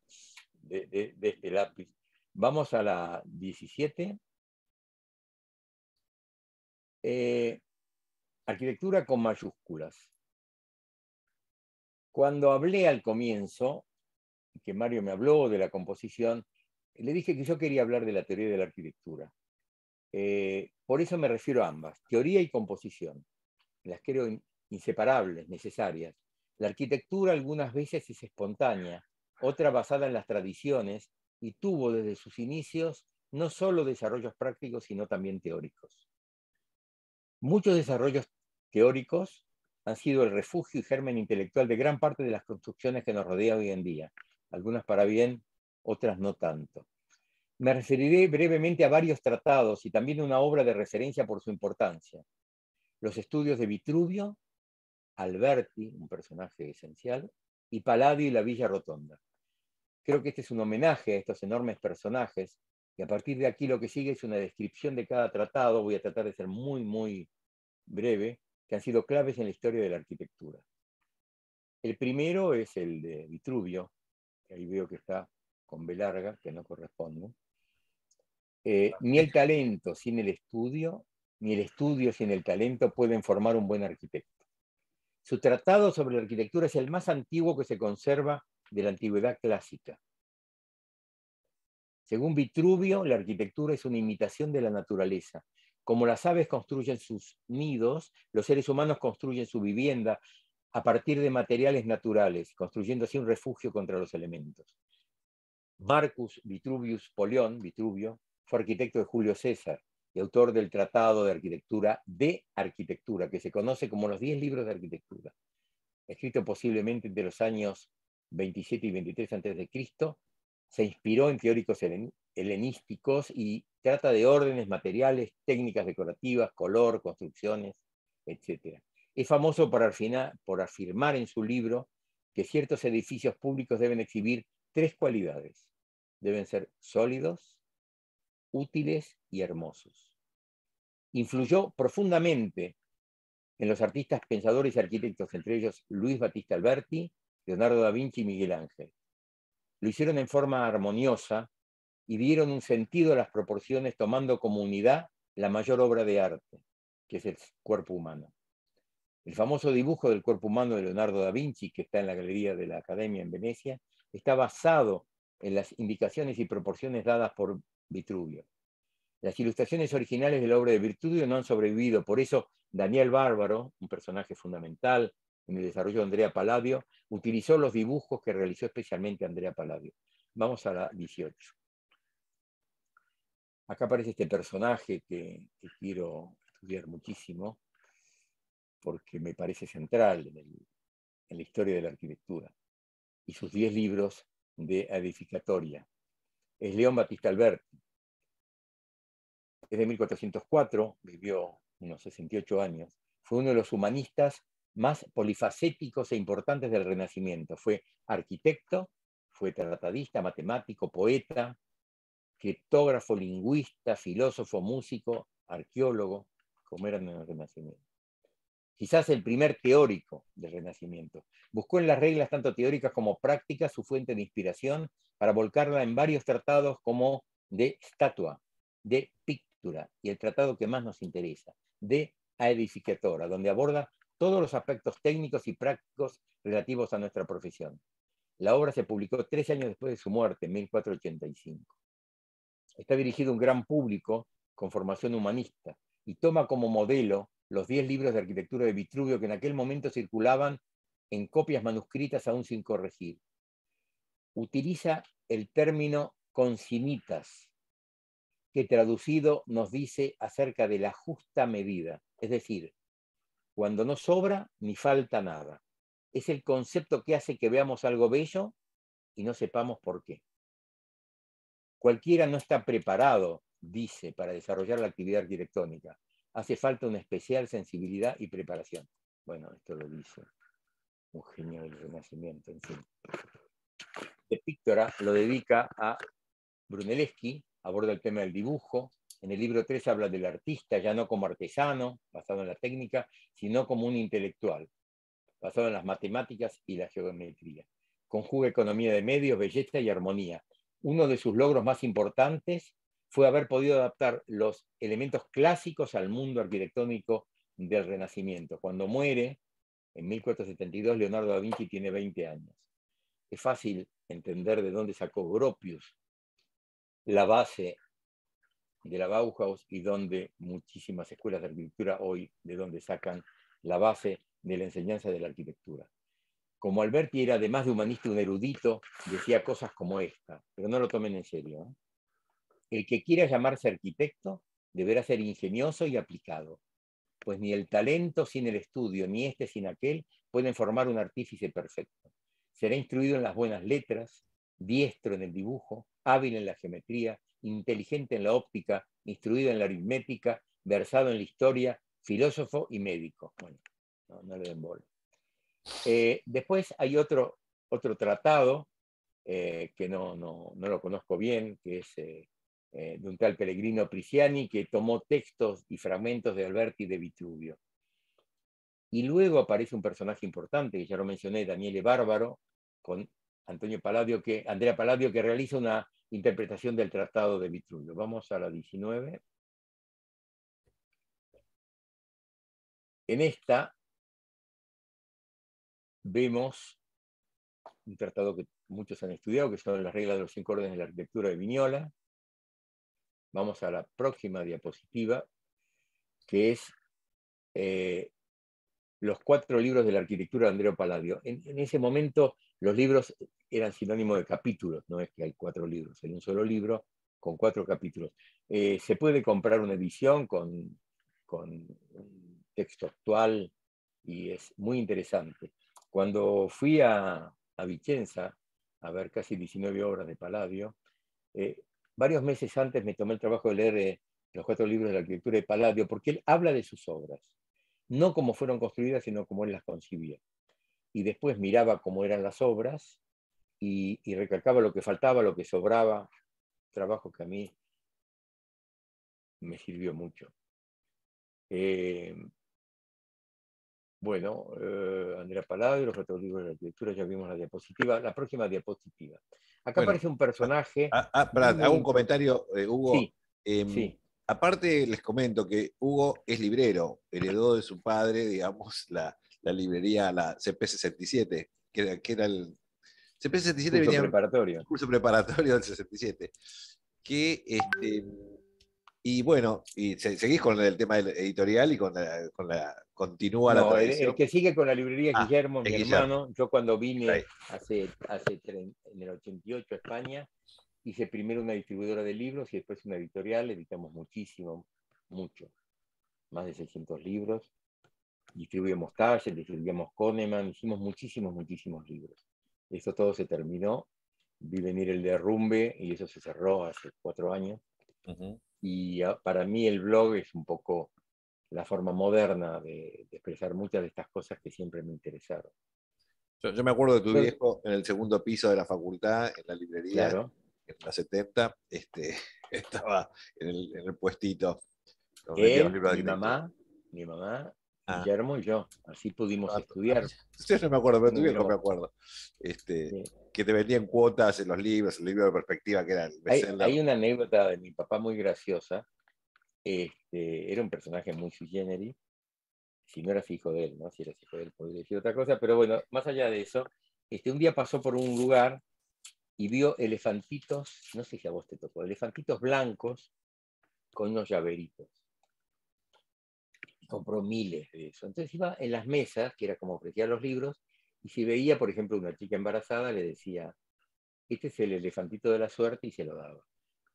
de este lápiz. Vamos a la 17. Arquitectura con mayúsculas. Cuando hablé al comienzo, que Mario me habló de la composición, le dije que yo quería hablar de la teoría de la arquitectura. Por eso me refiero a ambas, teoría y composición. Las creo inseparables, necesarias. La arquitectura algunas veces es espontánea, otra basada en las tradiciones, y tuvo desde sus inicios no solo desarrollos prácticos, sino también teóricos. Muchos desarrollos teóricos han sido el refugio y germen intelectual de gran parte de las construcciones que nos rodean hoy en día, algunas para bien, otras no tanto. Me referiré brevemente a varios tratados y también a una obra de referencia por su importancia. Los estudios de Vitruvio, Alberti, un personaje esencial, y Palladio y la Villa Rotonda. Creo que este es un homenaje a estos enormes personajes, y a partir de aquí lo que sigue es una descripción de cada tratado. Voy a tratar de ser muy breve, que han sido claves en la historia de la arquitectura. El primero es el de Vitruvio, que ahí veo que está con B larga, que no corresponde. Ni el talento sin el estudio, ni el estudio sin el talento pueden formar un buen arquitecto. Su tratado sobre la arquitectura es el más antiguo que se conserva de la antigüedad clásica. Según Vitruvio, la arquitectura es una imitación de la naturaleza. Como las aves construyen sus nidos, los seres humanos construyen su vivienda a partir de materiales naturales, construyendo así un refugio contra los elementos. Marcus Vitruvius Polión, Vitruvio, fue arquitecto de Julio César y autor del Tratado de Arquitectura, que se conoce como los 10 libros de arquitectura, escrito posiblemente entre los años 27 y 23 a.C., se inspiró en teóricos helenísticos y trata de órdenes, materiales, técnicas decorativas, color, construcciones, etc. Es famoso por afirmar en su libro que ciertos edificios públicos deben exhibir 3 cualidades. Deben ser sólidos, útiles y hermosos. Influyó profundamente en los artistas, pensadores y arquitectos, entre ellos Luis Battista Alberti, Leonardo da Vinci y Miguel Ángel. Lo hicieron en forma armoniosa y dieron un sentido a las proporciones, tomando como unidad la mayor obra de arte, que es el cuerpo humano. El famoso dibujo del cuerpo humano de Leonardo da Vinci, que está en la Galería de la Academia en Venecia, está basado en las indicaciones y proporciones dadas por Vitruvio. Las ilustraciones originales de la obra de Vitruvio no han sobrevivido, por eso Daniel Bárbaro, un personaje fundamental en el desarrollo de Andrea Palladio, utilizó los dibujos que realizó especialmente Andrea Palladio. Vamos a la 18. Acá aparece este personaje que quiero estudiar muchísimo, porque me parece central en la historia de la arquitectura, y sus 10 libros de edificatoria. Es León Battista Alberti. Es de 1404, vivió unos 68 años. Fue uno de los humanistas más polifacéticos e importantes del Renacimiento. Fue arquitecto, fue tratadista, matemático, poeta, criptógrafo, lingüista, filósofo, músico, arqueólogo, como eran en el Renacimiento. Quizás el primer teórico del Renacimiento. Buscó en las reglas tanto teóricas como prácticas su fuente de inspiración para volcarla en varios tratados como de Statua, de Pictura y el tratado que más nos interesa, de Aedificatora, donde aborda todos los aspectos técnicos y prácticos relativos a nuestra profesión. La obra se publicó 3 años después de su muerte, en 1485. Está dirigido a un gran público con formación humanista y toma como modelo los 10 libros de arquitectura de Vitruvio que en aquel momento circulaban en copias manuscritas aún sin corregir. Utiliza el término consimitas, que traducido nos dice acerca de la justa medida, es decir, cuando no sobra ni falta nada. Es el concepto que hace que veamos algo bello y no sepamos por qué. Cualquiera no está preparado, dice, para desarrollar la actividad arquitectónica. Hace falta una especial sensibilidad y preparación. Bueno, esto lo dice un genio del Renacimiento, en fin. De Pictora lo dedica a Brunelleschi, aborda el tema del dibujo. En el libro 3 habla del artista, ya no como artesano, basado en la técnica, sino como un intelectual, basado en las matemáticas y la geometría. Conjuga economía de medios, belleza y armonía. Uno de sus logros más importantes fue haber podido adaptar los elementos clásicos al mundo arquitectónico del Renacimiento. Cuando muere, en 1472, Leonardo da Vinci tiene 20 años. Es fácil entender de dónde sacó Gropius la base de la Bauhaus y donde muchísimas escuelas de arquitectura hoy, de donde sacan la base de la enseñanza de la arquitectura. Como Alberti era además de humanista un erudito, decía cosas como esta, pero no lo tomen en serio, ¿eh? El que quiera llamarse arquitecto deberá ser ingenioso y aplicado, pues ni el talento sin el estudio, ni este sin aquel, pueden formar un artífice perfecto. Será instruido en las buenas letras, diestro en el dibujo, hábil en la geometría, inteligente en la óptica, instruido en la aritmética, versado en la historia, filósofo y médico. Bueno, no le den bola. Después hay otro tratado que no lo conozco bien, que es de un tal Pellegrino Prisciani, que tomó textos y fragmentos de Alberti y de Vitruvio. Y luego aparece un personaje importante, que ya lo mencioné, Daniele Bárbaro, con Andrea Palladio, que realiza una interpretación del Tratado de Vitruvio. Vamos a la 19. En esta vemos un tratado que muchos han estudiado, que son las reglas de los 5 órdenes de la arquitectura de Vignola. Vamos a la próxima diapositiva, que es los 4 libros de la arquitectura de Andrea Palladio. En ese momento los libros eran sinónimo de capítulos, no es que hay 4 libros, hay un solo libro con 4 capítulos. Se puede comprar una edición con un texto actual y es muy interesante. Cuando fui a Vicenza a ver casi 19 obras de Palladio, varios meses antes me tomé el trabajo de leer los 4 libros de la arquitectura de Palladio, porque él habla de sus obras, no cómo fueron construidas, sino cómo él las concibía. Y después miraba cómo eran las obras y recalcaba lo que faltaba, lo que sobraba, trabajo que a mí me sirvió mucho. Bueno, Andrea Palladio, los 4 libros de la arquitectura, ya vimos la diapositiva. La próxima diapositiva. Acá Bueno, aparece un personaje hago un importante. comentario, Hugo. Sí, sí. Aparte, les comento que Hugo es librero, heredó de su padre, digamos, la librería, la CP67, que era el. CP67 Curso venía un preparatorio. curso preparatorio del 67. Que, y bueno, y seguís con el tema editorial y continúa la No, el tradición. que sigue con la librería es Ah, Guillermo, es mi Guillermo. hermano. Yo cuando Está vine ahí. en el 88 a España, hice primero una distribuidora de libros y después una editorial. Editamos muchísimo, mucho. Más de 600 libros. Distribuíamos Taller, distribuíamos Kahneman, hicimos muchísimos libros. Eso todo se terminó. Vi venir el derrumbe y eso se cerró hace 4 años. Uh-huh. Y para mí el blog es un poco la forma moderna de expresar muchas de estas cosas que siempre me interesaron. Yo me acuerdo de tu Entonces, viejo en el segundo piso de la facultad, en la librería, claro, en la 70, estaba en el puestito donde vendía los él, libros de arquitectura. mi mamá, Ah, Guillermo y yo, así pudimos estudiar. yo no me acuerdo, pero tu Uno de viejo me los, acuerdo. eh, Que te vendían cuotas en los libros, el libro de perspectiva que era el bestseller. hay una anécdota de mi papá muy graciosa. Era un personaje muy sui generis, si no eras hijo de él, ¿no? Si eras hijo de él podría decir otra cosa, pero bueno, más allá de eso, un día pasó por un lugar y vio elefantitos, no sé si a vos te tocó, elefantitos blancos con unos llaveritos. compró miles de eso. Entonces iba en las mesas, que era como ofrecía los libros, y si veía, por ejemplo, una chica embarazada, le decía, este es el elefantito de la suerte, y se lo daba.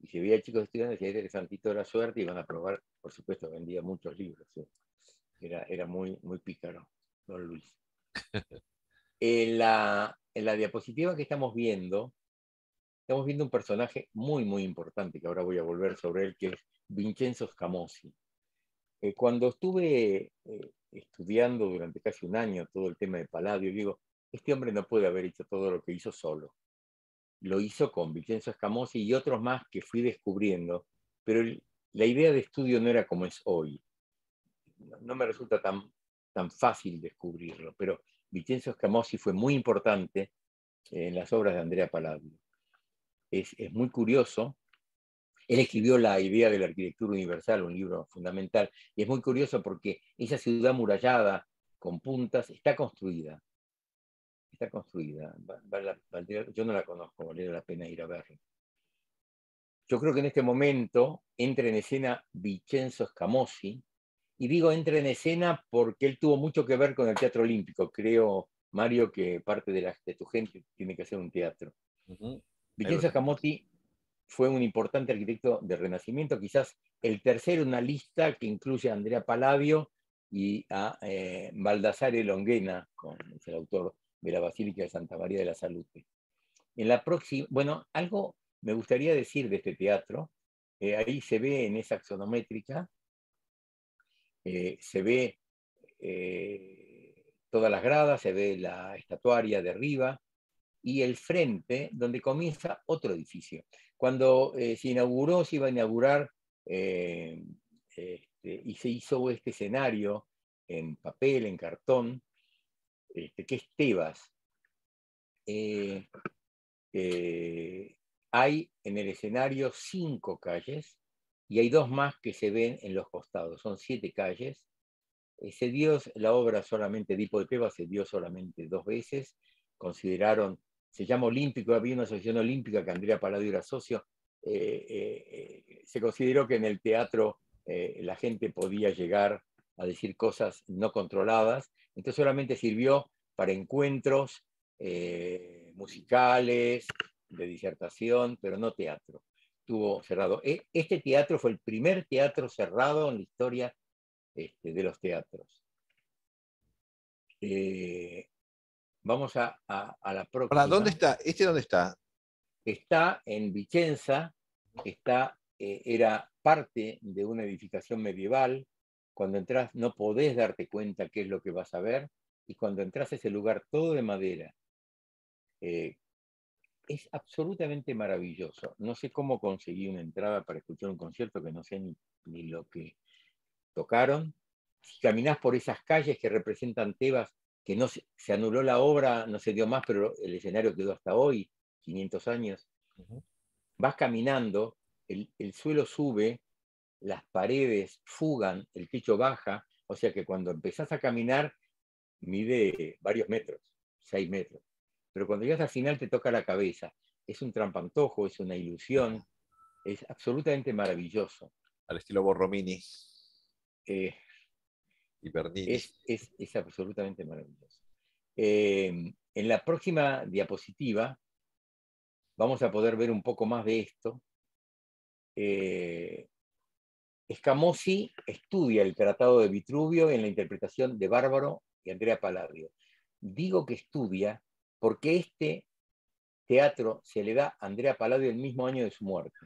Y si veía chicos estudiando, decía, este es el elefantito de la suerte, y van a probar, por supuesto, vendía muchos libros. ¿Sí? Era muy, muy pícaro, don Luis. En la diapositiva que estamos viendo un personaje muy, muy importante, que ahora voy a volver sobre él, que es Vincenzo Scamozzi. Cuando estuve estudiando durante casi un año todo el tema de Palladio, digo, este hombre no puede haber hecho todo lo que hizo solo. Lo hizo con Vincenzo Scamozzi y otros más que fui descubriendo, pero la idea de estudio no era como es hoy. No me resulta tan fácil descubrirlo, pero Vincenzo Scamozzi fue muy importante en las obras de Andrea Palladio. Es muy curioso. Él escribió La idea de la arquitectura universal, un libro fundamental, y es muy curioso porque esa ciudad murallada con puntas está construida. Está construida. Yo no la conozco, vale la pena ir a verla. Yo creo que en este momento entra en escena Vincenzo Scamozzi, y digo entra en escena porque él tuvo mucho que ver con el Teatro Olímpico. Creo, Mario, que parte de tu gente tiene que hacer un teatro. Vincenzo Scamozzi fue un importante arquitecto del Renacimiento, quizás el tercero en una lista que incluye a Andrea Palladio y a Baldassare Longhena, es el autor de la Basílica de Santa María de la Salute. En la próxima, bueno, algo me gustaría decir de este teatro. Ahí se ve en esa axonométrica, se ve todas las gradas, se ve la estatuaria de arriba, y el frente, donde comienza otro edificio. Cuando se inauguró, se iba a inaugurar y se hizo este escenario en papel, en cartón, que es Tebas. Hay en el escenario 5 calles y hay 2 más que se ven en los costados. Son 7 calles. Se dio la obra solamente, Edipo de Tebas se dio solamente 2 veces. Consideraron, se llama Olímpico, había una asociación olímpica que Andrea Palladio era socio. Se consideró que en el teatro la gente podía llegar a decir cosas no controladas, entonces solamente sirvió para encuentros musicales, de disertación, pero no teatro. Estuvo cerrado. Este teatro fue el primer teatro cerrado en la historia de los teatros. Vamos a la próxima. ¿Para dónde está? ¿Este dónde está? Está en Vicenza, era parte de una edificación medieval. Cuando entras no podés darte cuenta qué es lo que vas a ver, y cuando entras a ese lugar todo de madera, es absolutamente maravilloso. No sé cómo conseguí una entrada para escuchar un concierto que no sé ni lo que tocaron. Si caminás por esas calles que representan Tebas, que no se anuló la obra, no se dio más, pero el escenario quedó hasta hoy, 500 años. Vas caminando, el suelo sube, las paredes fugan, el techo baja, o sea que cuando empezás a caminar mide varios metros, 6 metros. Pero cuando llegas al final te toca la cabeza. Es un trampantojo, es una ilusión, es absolutamente maravilloso. Al estilo Borromini Eh, y Bernini. es absolutamente maravilloso. En la próxima diapositiva vamos a poder ver un poco más de esto. Scamozzi estudia el Tratado de Vitruvio en la interpretación de Bárbaro y Andrea Palladio. Digo que estudia porque este teatro se le da a Andrea Palladio el mismo año de su muerte,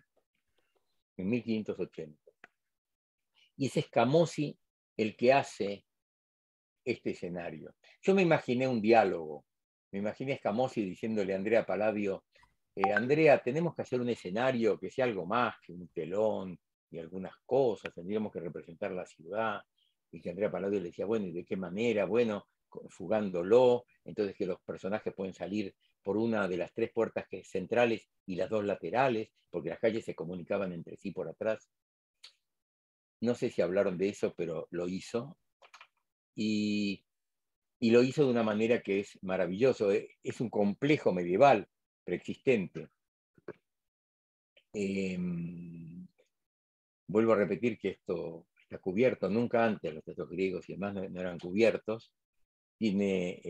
en 1580. Y es Scamozzi el que hace este escenario. Yo me imaginé un diálogo, me imaginé a Scamozzi diciéndole a Andrea Palladio, Andrea, tenemos que hacer un escenario que sea algo más que un telón y algunas cosas, tendríamos que representar la ciudad. Y que Andrea Palladio le decía, bueno, ¿y de qué manera? Bueno, fugándolo, entonces que los personajes pueden salir por una de las 3 puertas centrales y las 2 laterales, porque las calles se comunicaban entre sí por atrás. No sé si hablaron de eso, pero lo hizo. Y lo hizo de una manera que es maravilloso. Es un complejo medieval preexistente. Vuelvo a repetir que esto está cubierto, nunca antes los teatros griegos y demás no eran cubiertos. Tiene,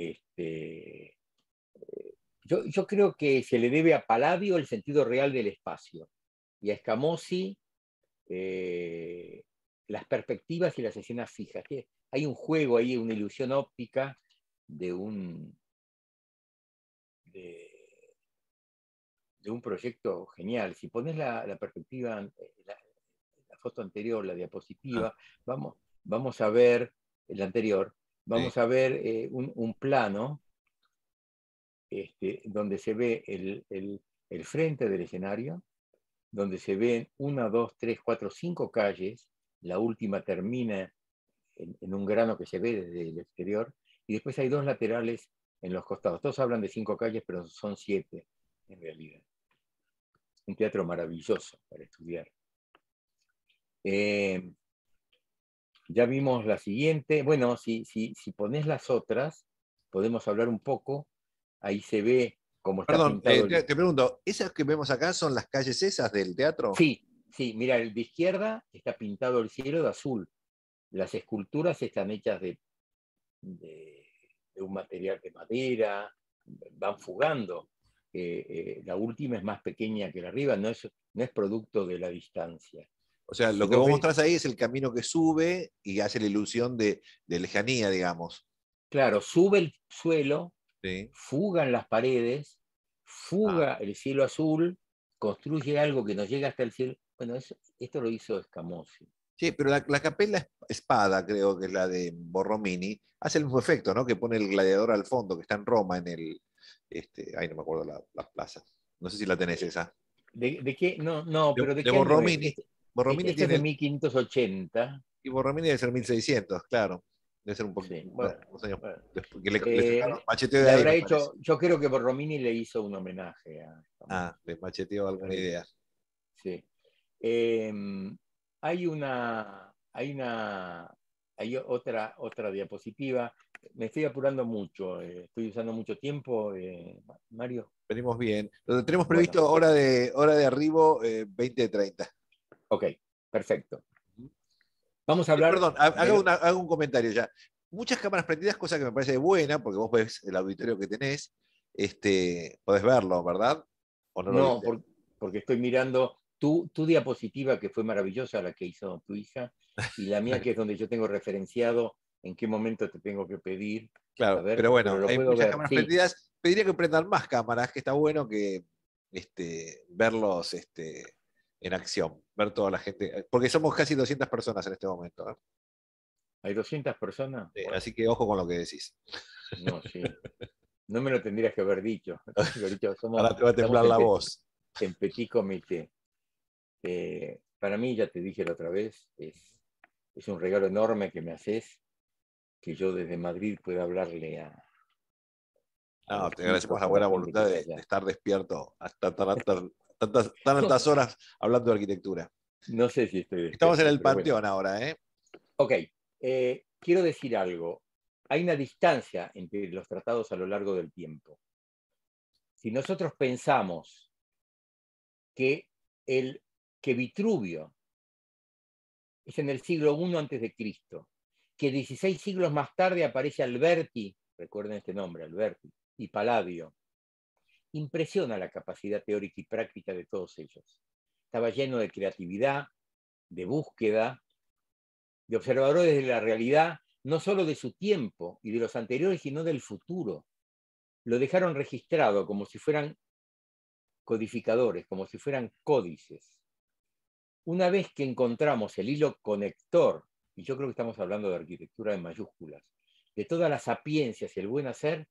yo creo que se le debe a Palladio el sentido real del espacio y a Escamozzi las perspectivas y las escenas fijas. Hay un juego ahí, una ilusión óptica de un proyecto genial. Si pones la perspectiva, la foto anterior, la diapositiva, vamos a ver, el anterior, vamos a ver un plano donde se ve el frente del escenario, donde se ven 1, 2, 3, 4, 5 calles, la última termina en un grano que se ve desde el exterior, y después hay 2 laterales en los costados. Todos hablan de 5 calles, pero son 7 en realidad. Un teatro maravilloso para estudiar. Ya vimos la siguiente. Bueno, si pones las otras, podemos hablar un poco. Ahí se ve cómo está Perdón, pintado. te pregunto, ¿esas que vemos acá son las calles esas del teatro? Sí, mira, el de izquierda está pintado el cielo de azul. Las esculturas están hechas de un material de madera, van fugando. La última es más pequeña que la arriba, no es producto de la distancia. O sea, Si lo que vos vos ves, mostrás ahí es el camino que sube y hace la ilusión de lejanía, digamos. claro, sube el suelo, Sí. fugan las paredes, Ah. fuga el cielo azul, construye algo que nos llega hasta el cielo. Bueno, esto lo hizo Escamozzi. Sí, pero la capella Espada, creo que es la de Borromini, hace el mismo efecto, ¿no? Que pone el gladiador al fondo, que está en Roma, en el. Ahí no me acuerdo la plaza. No sé si la tenés esa. ¿De qué? No, pero ¿de De qué año es? Borromini. Borromini Este es de tiene. 1580. Y Borromini debe ser 1600, claro. Debe ser un poco. Sí, Unos años bueno. después, que le sacaron macheteo de Le ahí, habrá me parece. hecho, yo creo que Borromini le hizo un homenaje a Ah, Escamozzi. le macheteó alguna idea. Sí. Eh, hay otra diapositiva. Me estoy apurando mucho, estoy usando mucho tiempo, Mario. Venimos bien. Lo tenemos Bueno, previsto hora de arribo 20:30. ok, perfecto. Vamos a hablar Perdón, de hago un comentario ya. Muchas cámaras prendidas, cosa que me parece buena, porque vos ves el auditorio que tenés, podés verlo, ¿verdad? ¿O no lo No, viste? porque estoy mirando tu diapositiva, que fue maravillosa, la que hizo tu hija, y la mía, que es donde yo tengo referenciado en qué momento te tengo que pedir. A Claro, ver, pero pero bueno, lo hay puedo muchas ver, cámaras sí. prendidas. Pediría que prendan más cámaras, que está bueno que verlos en acción, ver toda la gente, porque somos casi 200 personas en este momento, ¿eh? ¿Hay 200 personas? Bueno, Así que ojo con lo que decís. no, sí. No me lo tendrías que haber dicho. Tendrías que haber dicho, Ahora te va a estamos temblar la voz. en petit comité. Para mí, ya te dije la otra vez, es un regalo enorme que me haces, que yo desde Madrid pueda hablarle a No, los te agradecemos chicos, la a la buena gente que voluntad está de allá. estar despierto hasta tan No, altas horas hablando de arquitectura. no sé si estoy Estamos en despierto, el pero bueno. Panteón ahora, ¿eh? Ok, quiero decir algo. Hay una distancia entre los tratados a lo largo del tiempo. Si nosotros pensamos que, que Vitruvio es en el siglo I antes de Cristo, que 16 siglos más tarde aparece Alberti, recuerden este nombre, Alberti, y Palladio. Impresiona la capacidad teórica y práctica de todos ellos. Estaba lleno de creatividad, de búsqueda, de observadores de la realidad, no solo de su tiempo y de los anteriores, sino del futuro. Lo dejaron registrado como si fueran codificadores, como si fueran códices. Una vez que encontramos el hilo conector, y yo creo que estamos hablando de arquitectura en mayúsculas, de todas las sapiencias y el buen hacer,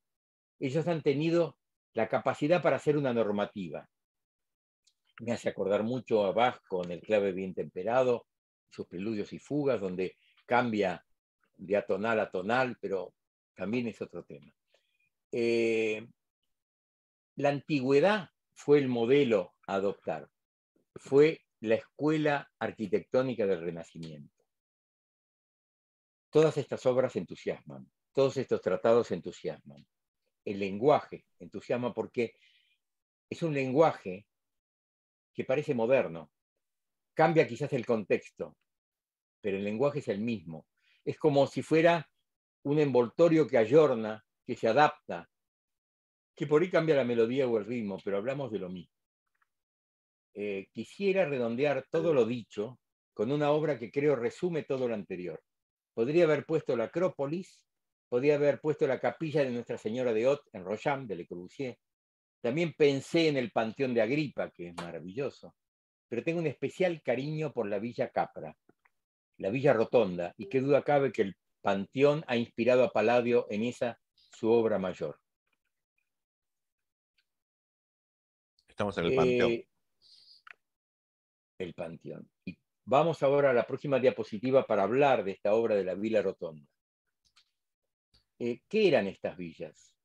ellos han tenido la capacidad para hacer una normativa. Me hace acordar mucho a Bach con el clave bien temperado, sus preludios y fugas, donde cambia de atonal a tonal, pero también es otro tema. La antigüedad fue el modelo a adoptar, fue la escuela arquitectónica del Renacimiento. Todas estas obras entusiasman, todos estos tratados entusiasman. El lenguaje entusiasma porque es un lenguaje que parece moderno, cambia quizás el contexto, pero el lenguaje es el mismo. Es como si fuera un envoltorio que ayorna, que se adapta, que por ahí cambia la melodía o el ritmo, pero hablamos de lo mismo. Quisiera redondear todo lo dicho con una obra que creo resume todo lo anterior. Podría haber puesto la Acrópolis, podría haber puesto la capilla de Nuestra Señora de Haut en Royam, de Le Corbusier. También pensé en el Panteón de Agripa, que es maravilloso, pero tengo un especial cariño por la Villa Capra, la Villa Rotonda, y qué duda cabe que el Panteón ha inspirado a Palladio en esa su obra mayor. Estamos en el Panteón. El Panteón. Y vamos ahora a la próxima diapositiva para hablar de esta obra de la Villa Rotonda. ¿Qué eran estas villas?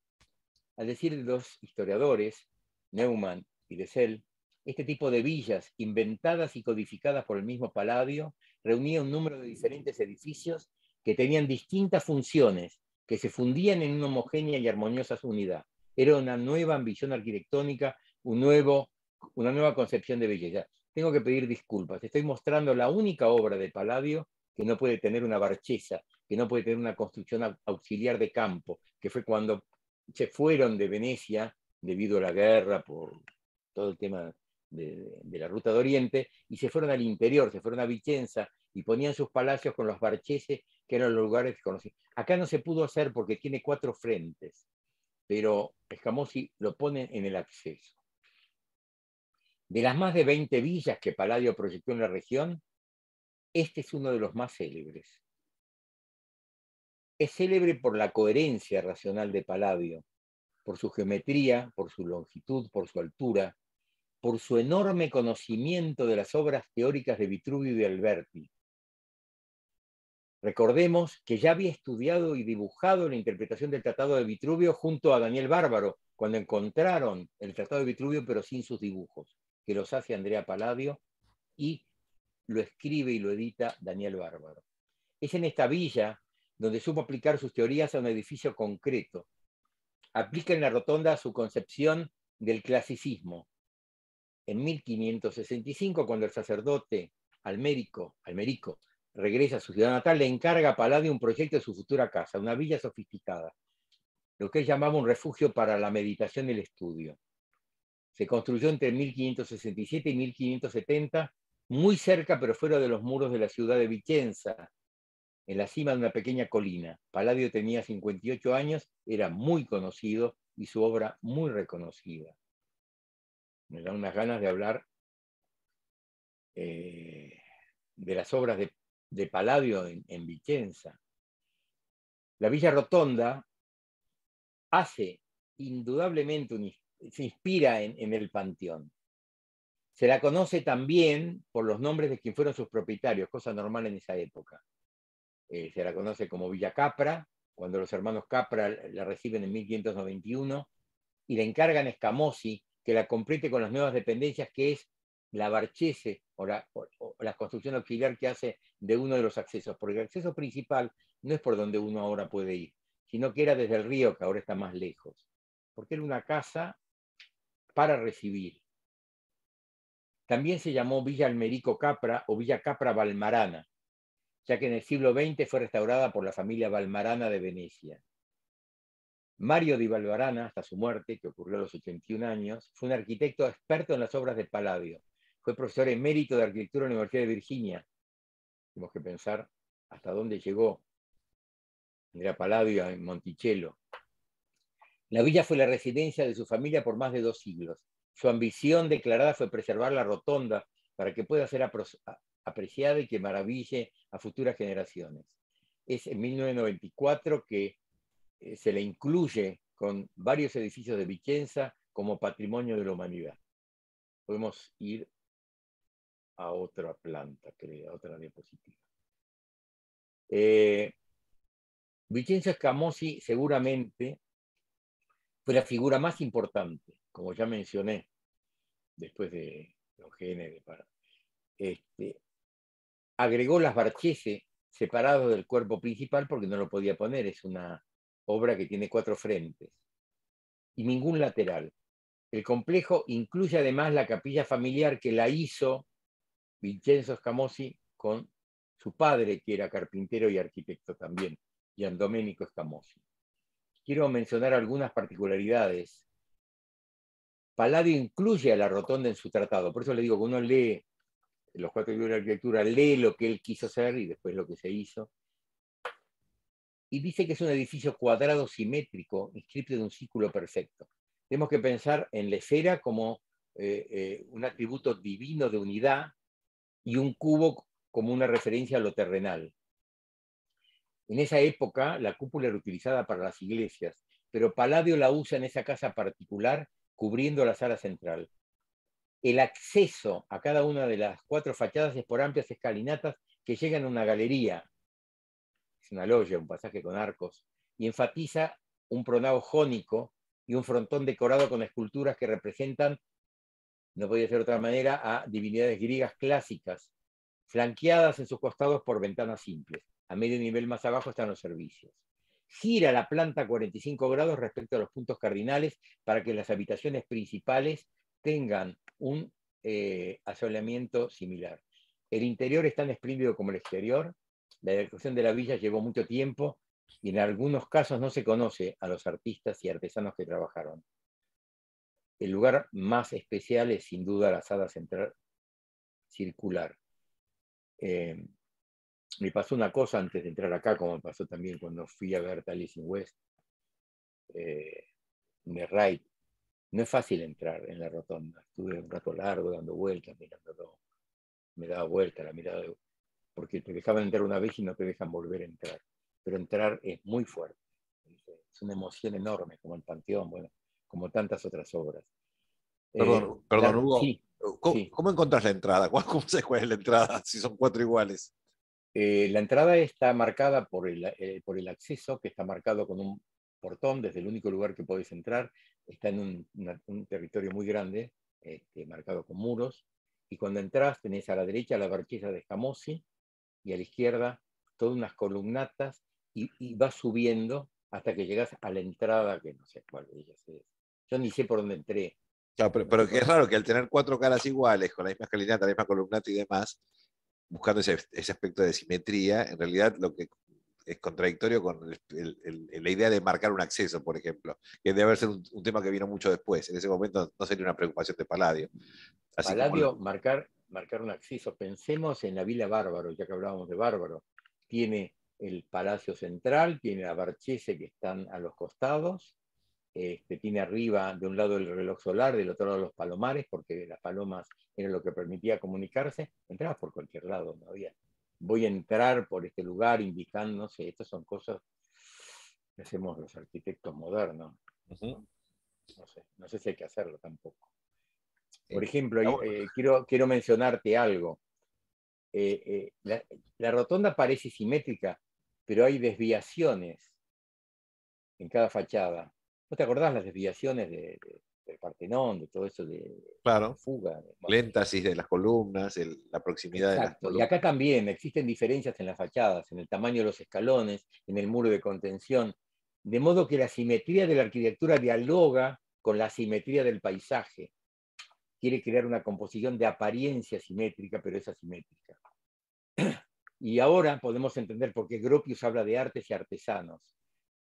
Al decir de los historiadores, Neumann y de Sel, este tipo de villas, inventadas y codificadas por el mismo Palladio, reunía un número de diferentes edificios que tenían distintas funciones, que se fundían en una homogénea y armoniosa unidad. Era una nueva ambición arquitectónica, una nueva concepción de belleza. Tengo que pedir disculpas. Estoy mostrando la única obra de Palladio que no puede tener una barchesa, que no puede tener una construcción auxiliar de campo, que fue cuando se fueron de Venecia debido a la guerra, por todo el tema de la ruta de Oriente, y se fueron al interior, se fueron a Vicenza y ponían sus palacios con los barcheses, que eran los lugares que conocían. Acá no se pudo hacer porque tiene 4 frentes, pero Scamozzi lo pone en el acceso. De las más de 20 villas que Palladio proyectó en la región, este es uno de los más célebres. Es célebre por la coherencia racional de Palladio, por su geometría, por su longitud, por su altura, por su enorme conocimiento de las obras teóricas de Vitruvio y de Alberti. Recordemos que ya había estudiado y dibujado la interpretación del Tratado de Vitruvio junto a Daniel Bárbaro, cuando encontraron el Tratado de Vitruvio pero sin sus dibujos, que los hace Andrea Palladio y lo escribe y lo edita Daniel Bárbaro. Es en esta villa donde supo aplicar sus teorías a un edificio concreto. Aplica en la rotonda su concepción del clasicismo. En 1565, cuando el sacerdote Almerico regresa a su ciudad natal, le encarga a Palladio un proyecto de su futura casa, una villa sofisticada, lo que él llamaba un refugio para la meditación y el estudio. Se construyó entre 1567 y 1570, muy cerca pero fuera de los muros de la ciudad de Vicenza, en la cima de una pequeña colina. Palladio tenía 58 años, era muy conocido y su obra muy reconocida. Me da unas ganas de hablar de las obras de Palladio en Vicenza. La Villa Rotonda hace indudablemente, se inspira en el Panteón. Se la conoce también por los nombres de quien fueron sus propietarios, cosa normal en esa época. Se la conoce como Villa Capra, cuando los hermanos Capra la reciben en 1591, y le encargan a Scamozzi que la complete con las nuevas dependencias, que es la barchese o la construcción auxiliar que hace de uno de los accesos, porque el acceso principal no es por donde uno ahora puede ir, sino que era desde el río, que ahora está más lejos, porque era una casa para recibir. También se llamó Villa Almerico Capra o Villa Capra Valmarana, ya que en el siglo XX fue restaurada por la familia Valmarana de Venecia. Mario di Valmarana, hasta su muerte, que ocurrió a los 81 años, fue un arquitecto experto en las obras de Palladio. Fue profesor emérito de arquitectura en la Universidad de Virginia. Tenemos que pensar hasta dónde llegó Andrea Palladio en Monticello. La villa fue la residencia de su familia por más de 2 siglos. Su ambición declarada fue preservar la rotonda para que pueda ser apreciada y que maraville a futuras generaciones. Es en 1994 que se le incluye con varios edificios de Vicenza como patrimonio de la humanidad. Podemos ir a otra planta, creo, a otra diapositiva. Vincenzo Scamozzi seguramente fue la figura más importante, como ya mencioné, después de Eugene. Agregó las barcheses separados del cuerpo principal porque no lo podía poner, es una obra que tiene 4 frentes y ningún lateral. El complejo incluye además la capilla familiar que la hizo Vincenzo Scamozzi con su padre, que era carpintero y arquitecto también, Gian Domenico Scamozzi. Quiero mencionar algunas particularidades. Palladio incluye a la rotonda en su tratado, por eso le digo que uno lee los 4 libros de arquitectura, lee lo que él quiso hacer y después lo que se hizo. Y dice que es un edificio cuadrado simétrico, inscrito en un círculo perfecto. Tenemos que pensar en la esfera como un atributo divino de unidad y un cubo como una referencia a lo terrenal. En esa época la cúpula era utilizada para las iglesias, pero Palladio la usa en esa casa particular cubriendo la sala central. El acceso a cada una de las 4 fachadas es por amplias escalinatas que llegan a una galería, es una logia, un pasaje con arcos, y enfatiza un pronao jónico y un frontón decorado con esculturas que representan, no podía ser de otra manera, a divinidades griegas clásicas, flanqueadas en sus costados por ventanas simples. A medio nivel más abajo están los servicios. Gira la planta 45 grados respecto a los puntos cardinales para que las habitaciones principales tengan un asoleamiento similar. El interior es tan espléndido como el exterior. La decoración de la villa llevó mucho tiempo y en algunos casos no se conoce a los artistas y artesanos que trabajaron. El lugar más especial es sin duda la sala central circular. Me pasó una cosa antes de entrar acá, como me pasó también cuando fui a ver Taliesin West, de Wright. No es fácil entrar en la rotonda. Estuve un rato largo dando vueltas, mirándolo. Me daba vuelta la mirada, porque te dejaban entrar una vez y no te dejan volver a entrar. Pero entrar es muy fuerte. Es una emoción enorme, como el Panteón, bueno, como tantas otras obras. Perdón, Hugo. Sí, ¿Cómo, sí. cómo encontrás la entrada? ¿Cómo sabes cuál es la entrada si son 4 iguales? La entrada está marcada por el acceso, que está marcado con un portón, desde el único lugar que podés entrar. Está en un territorio muy grande, marcado con muros. Y cuando entras, tenés a la derecha la barquilla de Scamozzi y a la izquierda todas unas columnatas y vas subiendo hasta que llegas a la entrada, que no sé cuál de ellas es. Yo ni sé por dónde entré. Claro, No pero sé que es raro que al tener 4 caras iguales, con la misma escalinata, la misma columnata y demás, buscando ese aspecto de simetría, en realidad lo que es contradictorio con la idea de marcar un acceso, por ejemplo, que debe ser un tema que vino mucho después. En ese momento no sería una preocupación de Palladio. Así como Palladio, marcar un acceso. Pensemos en la Villa Bárbaro, ya que hablábamos de Bárbaro. Tiene el Palacio Central, tiene la Barchese que están a los costados, tiene arriba de un lado el reloj solar, del otro lado los palomares, porque las palomas era lo que permitía comunicarse. Entrabas por cualquier lado, no había. Voy a entrar por este lugar indicando, no sé, estas son cosas que hacemos los arquitectos modernos. uh-huh. No sé si hay que hacerlo tampoco. Por eh, ejemplo, bueno. quiero mencionarte algo. La rotonda parece simétrica, pero hay desviaciones en cada fachada. ¿No te acordás las desviaciones del Partenón, de todo eso de Claro, fuga? el Bueno, énfasis de las columnas, la proximidad de las exacto. Y acá columnas. también existen diferencias en las fachadas, en el tamaño de los escalones, en el muro de contención, de modo que la simetría de la arquitectura dialoga con la simetría del paisaje. Quiere crear una composición de apariencia simétrica, pero es asimétrica. Y ahora podemos entender por qué Gropius habla de artes y artesanos.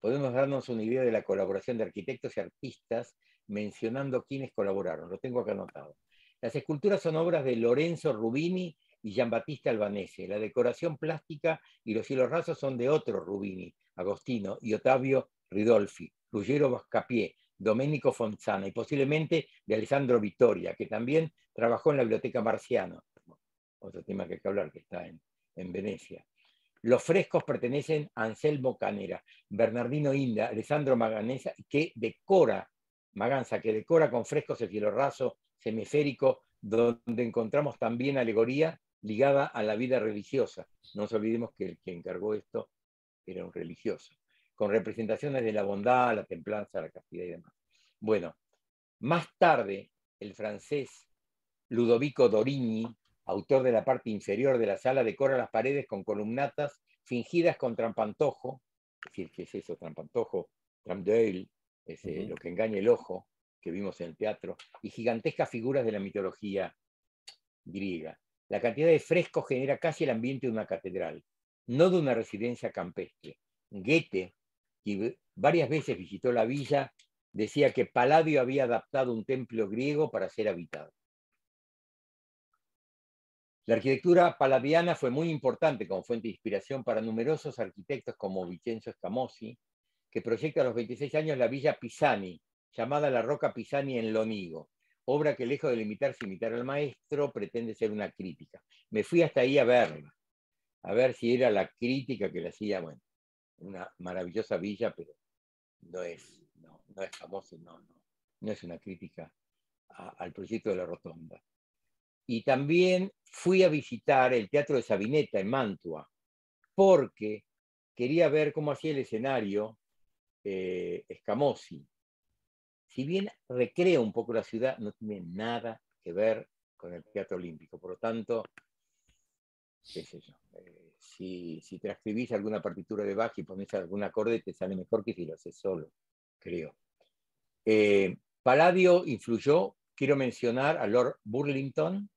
Podemos darnos una idea de la colaboración de arquitectos y artistas mencionando quiénes colaboraron. Lo tengo acá anotado. Las esculturas son obras de Lorenzo Rubini y Giambattista Albanese. La decoración plástica y los cielos rasos son de otro Rubini, Agostino y Ottavio Ridolfi, Ruggero Bascapié, Domenico Fontana y posiblemente de Alessandro Vittoria, que también trabajó en la Biblioteca Marciano. Otro tema que hay que hablar, que está en Venecia. Los frescos pertenecen a Anselmo Canera, Bernardino Inda, Alessandro Maganza, Maganza, que decora con frescos el cielo raso semiférico, donde encontramos también alegoría ligada a la vida religiosa. No nos olvidemos que el que encargó esto era un religioso, con representaciones de la bondad, la templanza, la castidad y demás. Bueno, más tarde, el francés Ludovico Dorigni, autor de la parte inferior de la sala, decora las paredes con columnatas fingidas con trampantojo, es decir, ¿qué es eso? Trampantojo, tramdeuil, es Uh-huh. lo que engaña el ojo, que vimos en el teatro, y gigantescas figuras de la mitología griega. La cantidad de frescos genera casi el ambiente de una catedral, no de una residencia campestre. Goethe, que varias veces visitó la villa, decía que Palladio había adaptado un templo griego para ser habitado. La arquitectura palladiana fue muy importante como fuente de inspiración para numerosos arquitectos como Vincenzo Scamozzi, que proyecta a los 26 años la villa Pisani, llamada la Rocca Pisani en Lonigo, obra que lejos de limitarse a imitar al maestro, pretende ser una crítica. Me fui hasta ahí a verla, a ver si era la crítica que le hacía, bueno, una maravillosa villa, pero no es famoso, no es una crítica al proyecto de la Rotonda. Y también fui a visitar el Teatro de Sabineta en Mantua, porque quería ver cómo hacía el escenario Scamozzi. Si bien recrea un poco la ciudad, no tiene nada que ver con el Teatro Olímpico. Por lo tanto, qué sé yo, si transcribís alguna partitura de Bach y pones algún acorde, te sale mejor que si lo haces solo, creo. Palladio influyó, quiero mencionar a Lord Burlington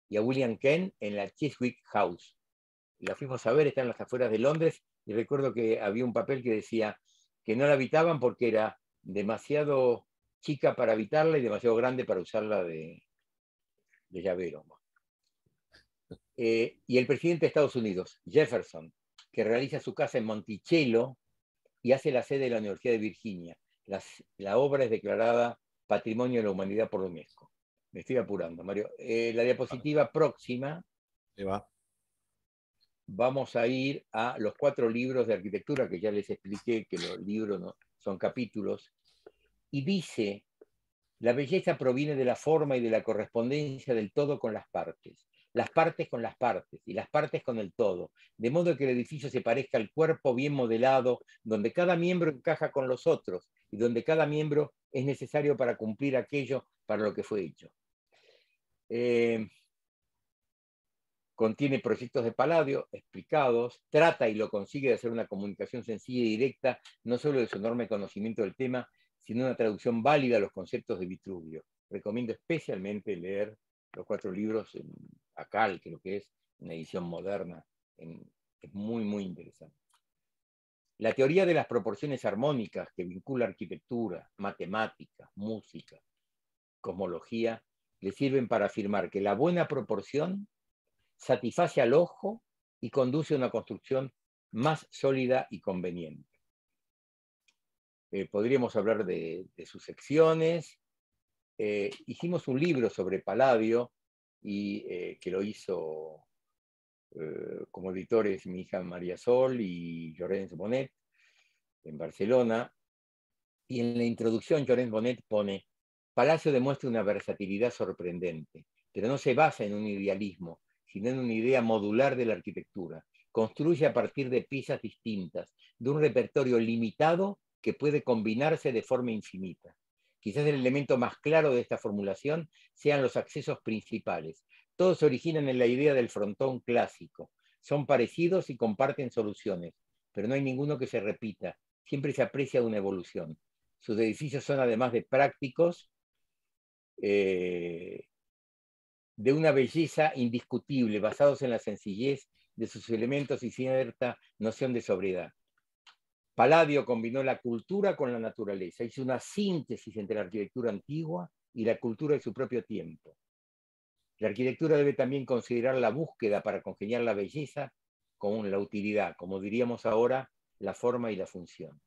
y a William Kent en la Chiswick House. La fuimos a ver, está en las afueras de Londres, y recuerdo que había un papel que decía que no la habitaban porque era demasiado chica para habitarla y demasiado grande para usarla de llavero. Y el presidente de Estados Unidos, Jefferson, que realiza su casa en Monticello y hace la sede de la Universidad de Virginia. La obra es declarada Patrimonio de la Humanidad por la UNESCO. Me estoy apurando, Mario. La diapositiva próxima. Ahí va. Vamos a ir a los 4 libros de arquitectura, que ya les expliqué que los libros no, son capítulos. Y dice, la belleza proviene de la forma y de la correspondencia del todo con las partes con las partes y las partes con el todo, de modo que el edificio se parezca al cuerpo bien modelado, donde cada miembro encaja con los otros y donde cada miembro es necesario para cumplir aquello para lo que fue hecho. Contiene proyectos de Palladio explicados, trata y lo consigue de hacer una comunicación sencilla y directa, no solo de su enorme conocimiento del tema, sino una traducción válida a los conceptos de Vitruvio. Recomiendo especialmente leer los 4 libros en Acal, creo que es una edición moderna. Es muy, muy interesante. La teoría de las proporciones armónicas que vincula arquitectura, matemáticas, música, cosmología, le sirven para afirmar que la buena proporción satisface al ojo y conduce a una construcción más sólida y conveniente. Podríamos hablar de sus secciones. Hicimos un libro sobre Palladio y que lo hizo como editores mi hija María Sol y Llorens Bonet en Barcelona. Y en la introducción Llorens Bonet pone: Palacio demuestra una versatilidad sorprendente, pero no se basa en un idealismo, sino en una idea modular de la arquitectura. Construye a partir de piezas distintas, de un repertorio limitado que puede combinarse de forma infinita. Quizás el elemento más claro de esta formulación sean los accesos principales. Todos se originan en la idea del frontón clásico. Son parecidos y comparten soluciones, pero no hay ninguno que se repita. Siempre se aprecia una evolución. Sus edificios son, además de prácticos, de una belleza indiscutible, basados en la sencillez de sus elementos y cierta noción de sobriedad. Palladio combinó la cultura con la naturaleza, hizo una síntesis entre la arquitectura antigua y la cultura de su propio tiempo. La arquitectura debe también considerar la búsqueda para congeniar la belleza con la utilidad, como diríamos ahora, la forma y la función.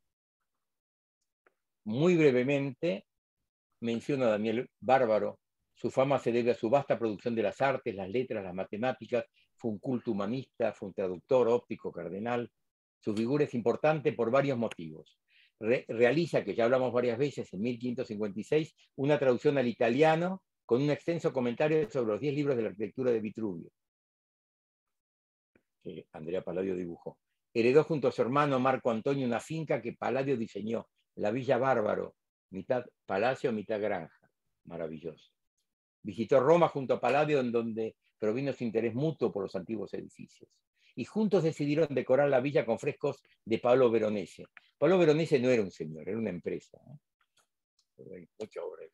Muy brevemente, menciono a Daniel Bárbaro. Su fama se debe a su vasta producción de las artes, las letras, las matemáticas. Fue un culto humanista, fue un traductor, óptico, cardenal. Su figura es importante por varios motivos. Realiza, que ya hablamos varias veces, en 1556, una traducción al italiano con un extenso comentario sobre los 10 libros de la arquitectura de Vitruvio, que Andrea Palladio dibujó. Heredó junto a su hermano Marco Antonio una finca que Palladio diseñó, la Villa Bárbaro, mitad palacio, mitad granja. Maravilloso. Visitó Roma junto a Palladio, en donde provino su interés mutuo por los antiguos edificios. Y juntos decidieron decorar la villa con frescos de Paolo Veronese. Paolo Veronese no era un señor, era una empresa. Mucha obra.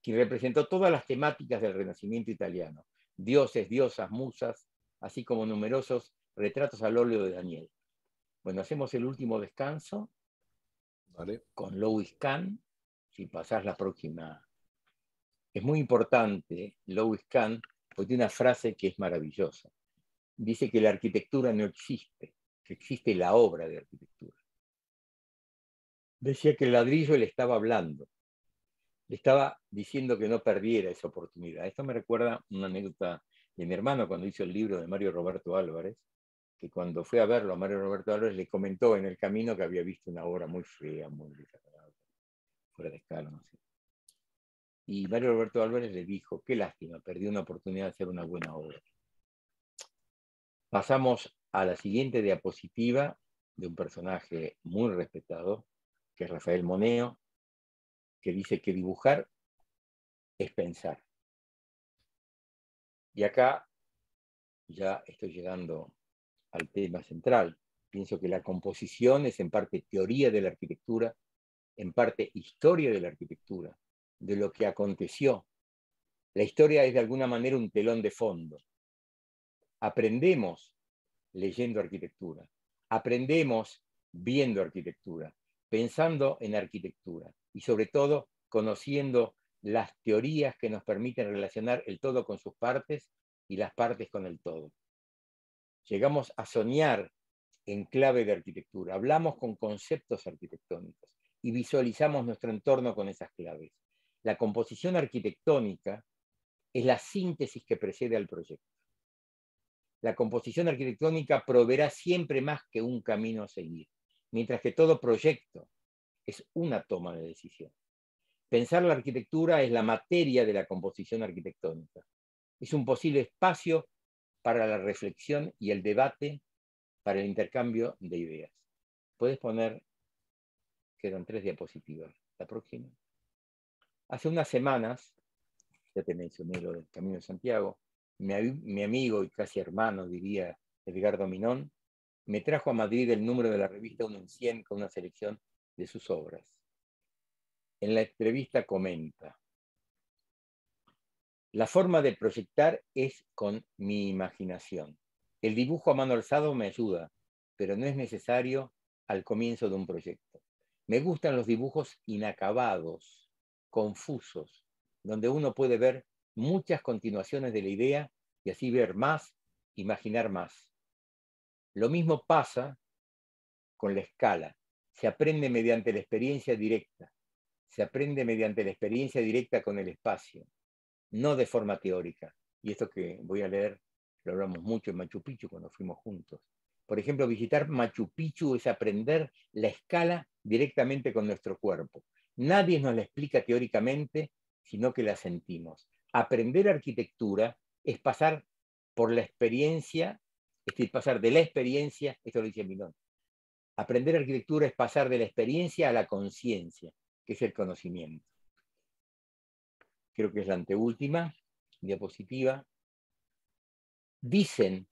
Quien representó todas las temáticas del Renacimiento italiano. dioses, diosas, musas, así como numerosos retratos al óleo de Daniel. Bueno, hacemos el último descanso. ¿Vale? Con Louis Kahn, si pasás la próxima. Es muy importante, Louis Kahn, porque tiene una frase que es maravillosa. Dice que la arquitectura no existe, que existe la obra de arquitectura. Decía que el ladrillo le estaba hablando, le estaba diciendo que no perdiera esa oportunidad. Esto me recuerda una anécdota de mi hermano cuando hizo el libro de Mario Roberto Álvarez, que cuando fue a verlo a Mario Roberto Álvarez le comentó en el camino que había visto una obra muy fea, muy desagradable, fuera de escala, no sé. Y Mario Roberto Álvarez le dijo, qué lástima, perdí una oportunidad de hacer una buena obra. Pasamos a la siguiente diapositiva de un personaje muy respetado, que es Rafael Moneo, que dice que dibujar es pensar. Y acá ya estoy llegando al tema central. Pienso que la composición es en parte teoría de la arquitectura, en parte historia de la arquitectura, de lo que aconteció. La historia es de alguna manera un telón de fondo. Aprendemos leyendo arquitectura, aprendemos viendo arquitectura, pensando en arquitectura y sobre todo conociendo las teorías que nos permiten relacionar el todo con sus partes y las partes con el todo. Llegamos a soñar en clave de arquitectura, hablamos con conceptos arquitectónicos y visualizamos nuestro entorno con esas claves. La composición arquitectónica es la síntesis que precede al proyecto. La composición arquitectónica proveerá siempre más que un camino a seguir, mientras que todo proyecto es una toma de decisión. Pensar la arquitectura es la materia de la composición arquitectónica. Es un posible espacio para la reflexión y el debate, para el intercambio de ideas. Puedes poner, quedan 3 diapositivas. La próxima. Hace unas semanas, ya te mencioné lo del Camino de Santiago, mi amigo y casi hermano, diría Edgardo Minón, me trajo a Madrid el número de la revista 1 en 100 con una selección de sus obras. En la entrevista comenta, la forma de proyectar es con mi imaginación. El dibujo a mano alzada me ayuda, pero no es necesario al comienzo de un proyecto. Me gustan los dibujos inacabados, confusos, donde uno puede ver muchas continuaciones de la idea y así ver más, imaginar más. Lo mismo pasa con la escala. Se aprende mediante la experiencia directa. Se aprende mediante la experiencia directa con el espacio, no de forma teórica. Y esto que voy a leer lo hablamos mucho en Machu Picchu cuando fuimos juntos. Por ejemplo, visitar Machu Picchu es aprender la escala directamente con nuestro cuerpo. Nadie nos la explica teóricamente, sino que la sentimos. Aprender arquitectura es pasar por la experiencia, es decir, pasar de la experiencia, esto lo dice Milón. Aprender arquitectura es pasar de la experiencia a la conciencia, que es el conocimiento. Creo que es la anteúltima diapositiva. Dicen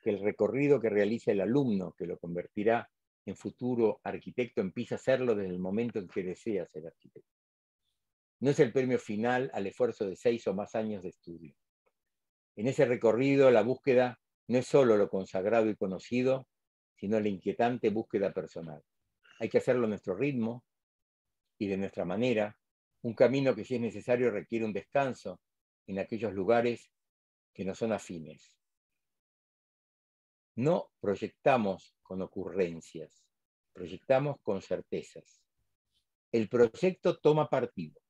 que el recorrido que realiza el alumno, que lo convertirá en futuro arquitecto, empieza a hacerlo desde el momento en que desea ser arquitecto. No es el premio final al esfuerzo de 6 o más años de estudio. En ese recorrido, la búsqueda no es solo lo consagrado y conocido, sino la inquietante búsqueda personal. Hay que hacerlo a nuestro ritmo y de nuestra manera, un camino que si es necesario requiere un descanso en aquellos lugares que no son afines. No proyectamos con ocurrencias, proyectamos con certezas. El proyecto toma partido,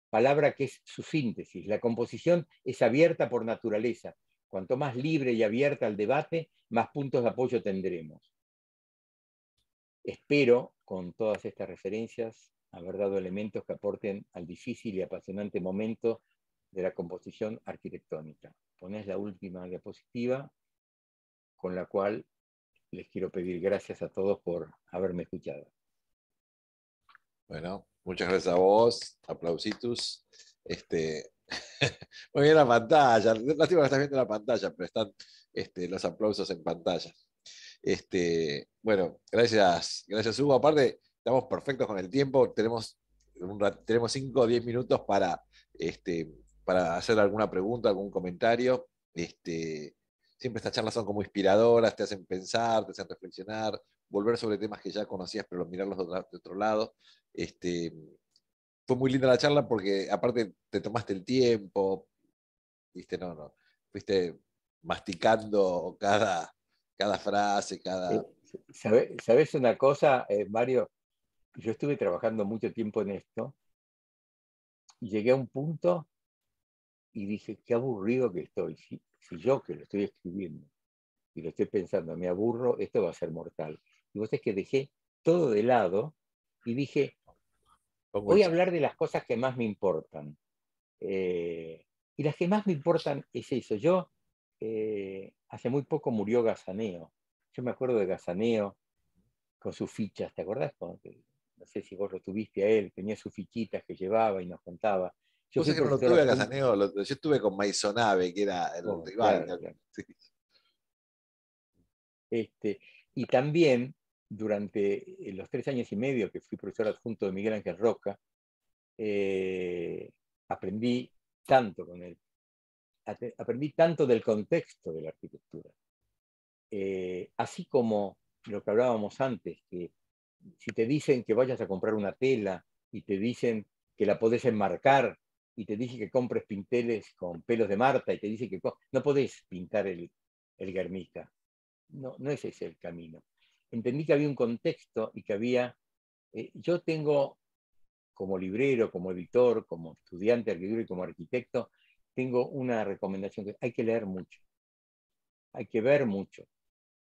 palabra que es su síntesis. La composición es abierta por naturaleza. Cuanto más libre y abierta al debate, más puntos de apoyo tendremos. Espero, con todas estas referencias, haber dado elementos que aporten al difícil y apasionante momento de la composición arquitectónica. Ponés la última diapositiva, con la cual les quiero pedir gracias a todos por haberme escuchado. Bueno, muchas gracias a vos, aplausitos. Muy bien la pantalla, lástima que estás viendo la pantalla, pero están los aplausos en pantalla. Bueno, gracias Hugo. Aparte, estamos perfectos con el tiempo, tenemos 5 o 10 minutos para hacer alguna pregunta, algún comentario. Siempre estas charlas son como inspiradoras, te hacen pensar, te hacen reflexionar, volver sobre temas que ya conocías, pero mirarlos de otro lado. Fue muy linda la charla porque aparte te tomaste el tiempo, ¿viste? No, fuiste masticando cada frase, cada... Eh, ¿Sabes una cosa, Mario? Yo estuve trabajando mucho tiempo en esto y llegué a un punto y dije, qué aburrido que estoy. Si yo que lo estoy escribiendo y lo estoy pensando, me aburro, esto va a ser mortal. Y vos es que dejé todo de lado y dije, Pongo el voy a chip. hablar de las cosas que más me importan. Y las que más me importan es eso. Yo, hace muy poco murió Gazaneo. Yo me acuerdo de Gazaneo con sus fichas, ¿te acordás? No sé si vos lo tuviste a él, tenía sus fichitas que llevaba y nos contaba. Yo Vos fui sabés que no lo profesor tuve a adjunto. Casaneo, yo estuve con Maisonave, que era el Oh, rival. claro, claro. Sí. Este, y también durante los 3 años y medio que fui profesor adjunto de Miguel Ángel Roca, aprendí tanto con él, aprendí tanto del contexto de la arquitectura. Así como lo que hablábamos antes, que si te dicen que vayas a comprar una tela y te dicen que la podés enmarcar y te dicen que compres pinteles con pelos de Marta y te dicen que no podés pintar el Guernica. No, no ese es el camino. Entendí que había un contexto y que había... yo tengo, como librero, como editor, como estudiante de arquitectura y como arquitecto, tengo una recomendación, que hay que leer mucho, hay que ver mucho,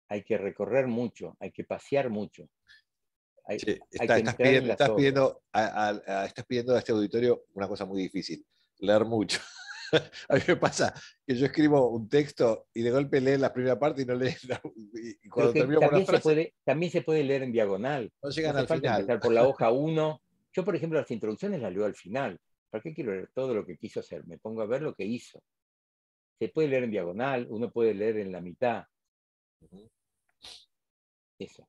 hay que recorrer mucho, hay que pasear mucho, hay, Che, hay que entrar en las obras. estás pidiendo a este auditorio una cosa muy difícil, leer mucho. A mí me pasa que yo escribo un texto y de golpe leen la primera parte y no leen y Pero cuando que termino con una frase también se puede leer en diagonal. no No llegan hace al falta final. empezar por la hoja 1. Yo, por ejemplo, las introducciones las leo al final. ¿Para qué quiero leer todo lo que quiso hacer? Me pongo a ver lo que hizo. Se puede leer en diagonal, uno puede leer en la mitad. Eso.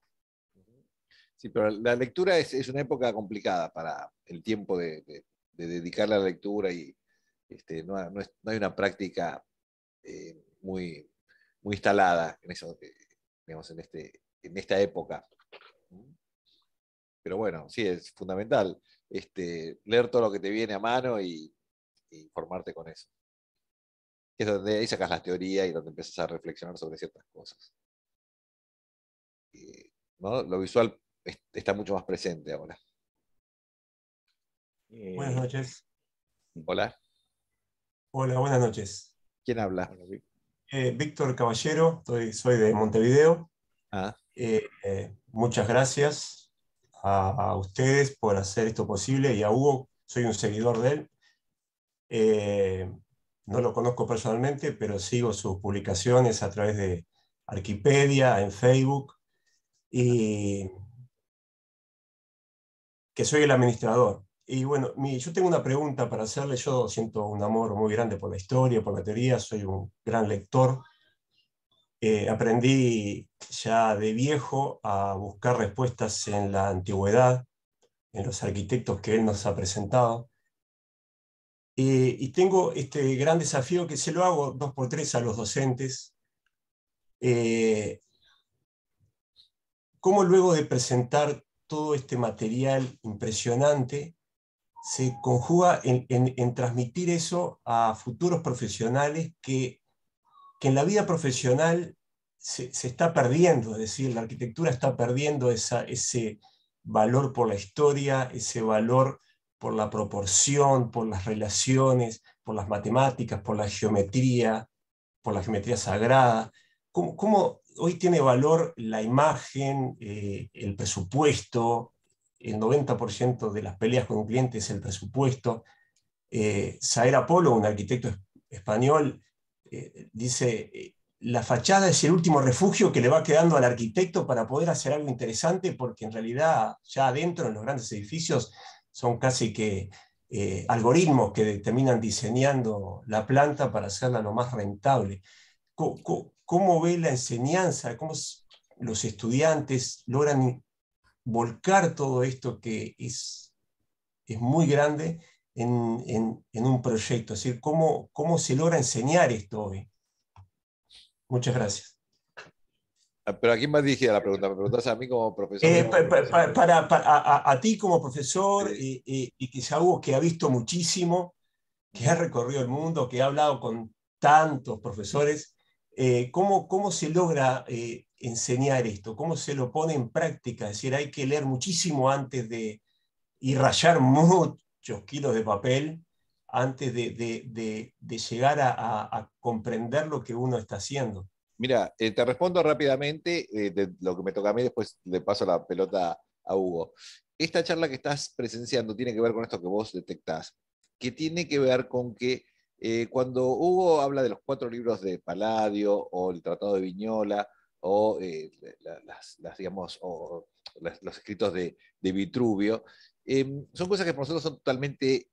Sí, pero la lectura es una época complicada para el tiempo de dedicarle a la lectura y no hay una práctica muy, muy instalada en eso, digamos, en esta época. Pero bueno, sí, es fundamental leer todo lo que te viene a mano y informarte con eso. Es donde ahí sacas la teoría y donde empiezas a reflexionar sobre ciertas cosas. ¿No? Lo visual está mucho más presente ahora. Buenas Eh, noches. Hola, Hola, buenas noches. ¿quién habla? Víctor Caballero, soy de Montevideo. Ah, Muchas gracias a ustedes por hacer esto posible y a Hugo, soy un seguidor de él. Eh, no lo conozco personalmente, pero sigo sus publicaciones a través de Arquipedia, en Facebook, y que soy el administrador. Y bueno, yo tengo una pregunta para hacerle. Yo siento un amor muy grande por la historia, por la teoría, soy un gran lector. Aprendí ya de viejo a buscar respuestas en la antigüedad, en los arquitectos que él nos ha presentado. Y tengo este gran desafío que se lo hago 2 por 3 a los docentes. eh, Cómo luego de presentar todo este material impresionante, se conjuga en transmitir eso a futuros profesionales que en la vida profesional se está perdiendo, es decir, la arquitectura está perdiendo ese valor por la historia, ese valor por la proporción, por las relaciones, por las matemáticas, por la geometría sagrada. ¿Cómo hoy tiene valor la imagen, el presupuesto? El 90% de las peleas con un cliente es el presupuesto. Saer Apolo, un arquitecto español, dice, la fachada es el último refugio que le va quedando al arquitecto para poder hacer algo interesante, porque en realidad ya adentro en los grandes edificios son casi que algoritmos que terminan diseñando la planta para hacerla lo más rentable. ¿Cómo ve la enseñanza? ¿Cómo los estudiantes logran volcar todo esto que es muy grande en un proyecto? Es decir, ¿cómo se logra enseñar esto hoy? Muchas gracias. Pero ¿a quién más dirigida la pregunta? ¿Me preguntás a mí como profesor? A ti como profesor, Sí. y quizá Hugo, que ha visto muchísimo, que ha recorrido el mundo, que ha hablado con tantos profesores, ¿cómo se logra enseñar esto? ¿Cómo se lo pone en práctica? Es decir, hay que leer muchísimo antes de, y rayar muchos kilos de papel antes de llegar a comprender lo que uno está haciendo. Mira, te respondo rápidamente de lo que me toca a mí, después le paso la pelota a Hugo. Esta charla que estás presenciando tiene que ver con esto que vos detectás, que tiene que ver con que cuando Hugo habla de los 4 libros de Palladio o el Tratado de Viñola o digamos, o los escritos de Vitruvio, son cosas que para nosotros son totalmente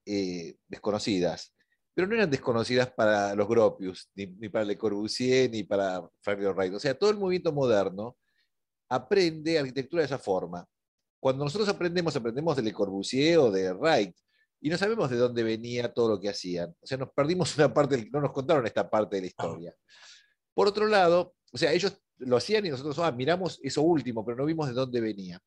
desconocidas, pero no eran desconocidas para los Gropius, ni para Le Corbusier, ni para Frank Lloyd Wright. O sea, todo el movimiento moderno aprende arquitectura de esa forma. Cuando nosotros aprendemos de Le Corbusier o de Wright, y no sabemos de dónde venía todo lo que hacían. O sea, nos perdimos una parte, no nos contaron esta parte de la historia. Por otro lado, o sea, ellos lo hacían y nosotros miramos eso último, pero no vimos de dónde venía.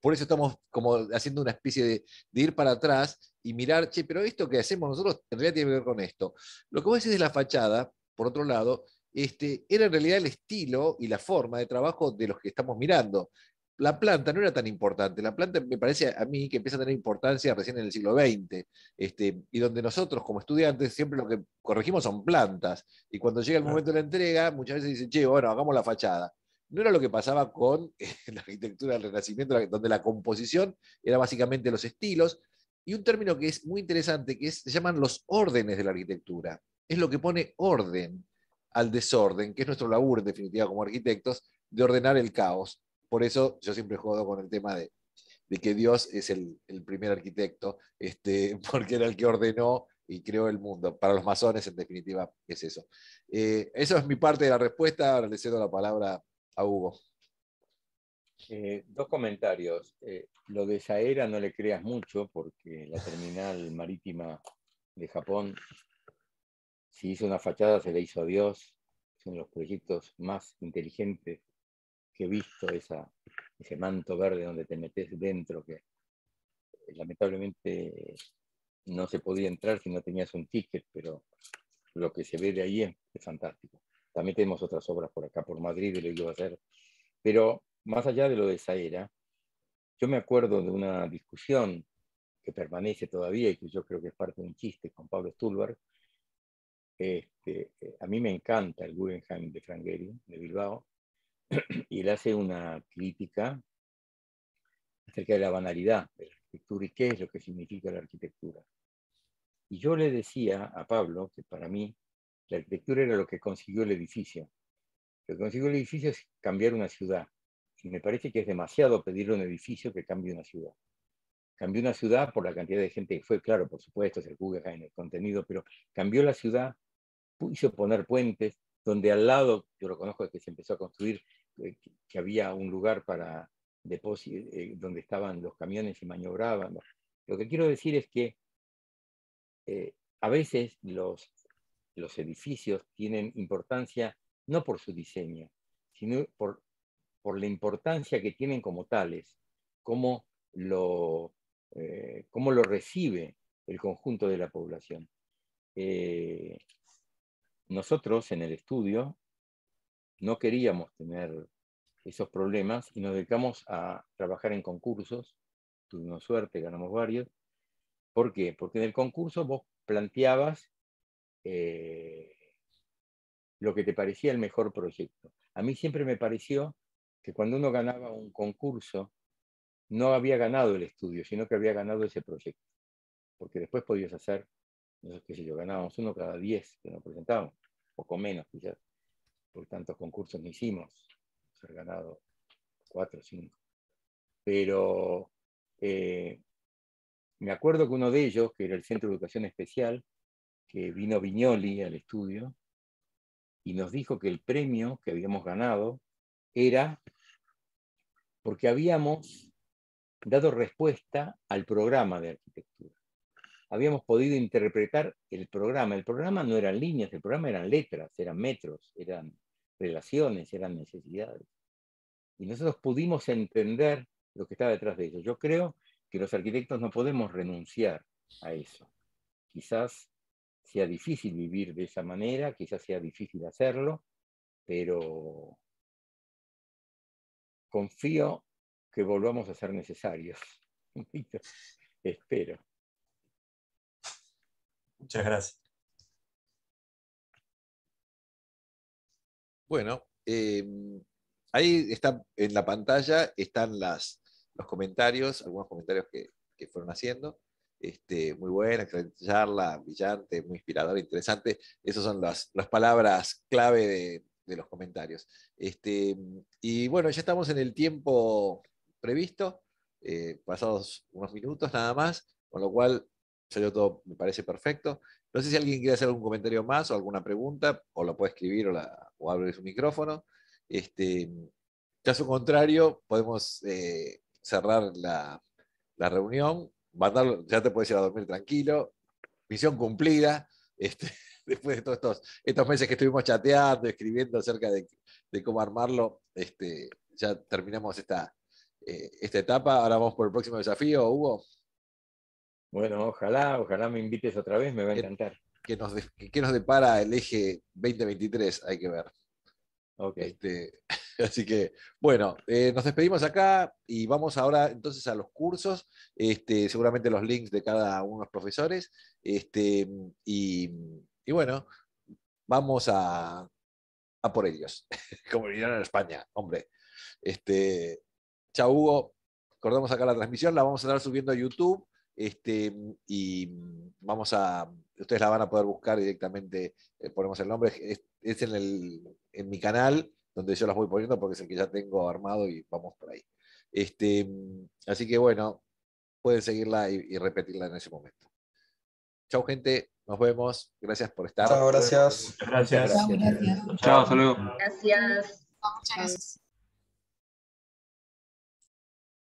Por eso estamos como haciendo una especie de ir para atrás y mirar, che, pero esto que hacemos nosotros en realidad tiene que ver con esto. Lo que vos decís de la fachada, por otro lado, era en realidad el estilo y la forma de trabajo de los que estamos mirando. La planta no era tan importante. La planta me parece a mí que empieza a tener importancia recién en el siglo XX, y donde nosotros como estudiantes siempre lo que corregimos son plantas. Y cuando llega el momento de la entrega, muchas veces dicen, che, bueno, hagamos la fachada. No era lo que pasaba con la arquitectura del Renacimiento, donde la composición era básicamente los estilos, y un término que es muy interesante, se llaman los órdenes de la arquitectura. Es lo que pone orden al desorden, que es nuestro laburo, en definitiva, como arquitectos, de ordenar el caos. Por eso yo siempre jodo con el tema de que Dios es el primer arquitecto, porque era el que ordenó y creó el mundo. Para los masones, en definitiva, es eso. Eso es mi parte de la respuesta. Ahora le cedo la palabra a Hugo. 2 comentarios. Lo de Saera no le creas mucho, porque la terminal marítima de Japón, si hizo una fachada, se la hizo a Dios. Es uno de los proyectos más inteligentes que he visto, ese manto verde donde te metes dentro, que lamentablemente no se podía entrar si no tenías un ticket, pero lo que se ve de ahí es fantástico. También tenemos otras obras por acá, por Madrid, y lo iba a hacer. Pero más allá de lo de Saera, yo me acuerdo de una discusión que permanece todavía y que yo creo que es parte de un chiste con Pablo Stulberg. A mí me encanta el Guggenheim de Frank Gehry, de Bilbao, y él hace una crítica acerca de la banalidad de la arquitectura y qué es lo que significa la arquitectura. Y yo le decía a Pablo que para mí la arquitectura era lo que consiguió el edificio. Lo que consiguió el edificio es cambiar una ciudad. Y me parece que es demasiado pedirle a un edificio que cambie una ciudad. Cambió una ciudad por la cantidad de gente que fue, claro, por supuesto, es el Guggenheim, el contenido, pero cambió la ciudad, hizo poner puentes, donde al lado, yo lo conozco desde que se empezó a construir, que había un lugar para depósito, donde estaban los camiones y maniobraban. Lo que quiero decir es que a veces los edificios tienen importancia no por su diseño, sino por la importancia que tienen como tales, cómo lo recibe el conjunto de la población. Nosotros en el estudio no queríamos tener esos problemas y nos dedicamos a trabajar en concursos. Tuvimos suerte, ganamos varios. ¿Por qué? Porque en el concurso vos planteabas lo que te parecía el mejor proyecto. A mí siempre me pareció que cuando uno ganaba un concurso, no había ganado el estudio, sino que había ganado ese proyecto. Porque después podías hacer, no sé qué sé yo, ganábamos 1 cada 10 que nos presentábamos, poco menos quizás, por tantos concursos no hicimos, haber ganado 4 o 5. Pero me acuerdo que uno de ellos, que era el Centro de Educación Especial, que vino Viñoli al estudio, y nos dijo que el premio que habíamos ganado era porque habíamos dado respuesta al programa de arquitectura. Habíamos podido interpretar el programa. El programa no eran líneas, el programa eran letras, eran metros, eran relaciones, eran necesidades. Y nosotros pudimos entender lo que estaba detrás de ello. Yo creo que los arquitectos no podemos renunciar a eso. Quizás sea difícil vivir de esa manera, quizás sea difícil hacerlo, pero confío que volvamos a ser necesarios. Espero. Muchas gracias. Bueno, ahí está en la pantalla, están los comentarios, algunos comentarios que fueron haciendo. Muy buena, excelente charla, brillante, muy inspiradora, interesante. Esas son las palabras clave de los comentarios. Y bueno, ya estamos en el tiempo previsto, pasados unos minutos nada más, con lo cual salió todo, me parece perfecto. No sé si alguien quiere hacer algún comentario más o alguna pregunta, o lo puede escribir o abre su micrófono. Caso contrario, podemos cerrar la reunión, ya te puedes ir a dormir tranquilo, misión cumplida, después de todos estos meses que estuvimos chateando, escribiendo acerca de cómo armarlo, ya terminamos esta etapa, ahora vamos por el próximo desafío, Hugo. Bueno, ojalá me invites otra vez, me va a encantar. ¿Qué nos depara el eje 2023? Hay que ver. Okay. Así que, bueno, nos despedimos acá y vamos ahora entonces a los cursos, seguramente los links de cada uno de los profesores, y bueno, vamos a por ellos, como vinieron en España, hombre. Chao, Hugo, cortamos acá la transmisión, la vamos a estar subiendo a YouTube, y ustedes la van a poder buscar directamente, ponemos el nombre, es en mi canal, donde yo las voy poniendo porque es el que ya tengo armado y vamos por ahí. Así que bueno, pueden seguirla y repetirla en ese momento. Chau, gente, nos vemos, gracias por estar. Chao, gracias. Gracias. Gracias. Chao, gracias. Chao, hasta luego. Gracias. Muchas gracias.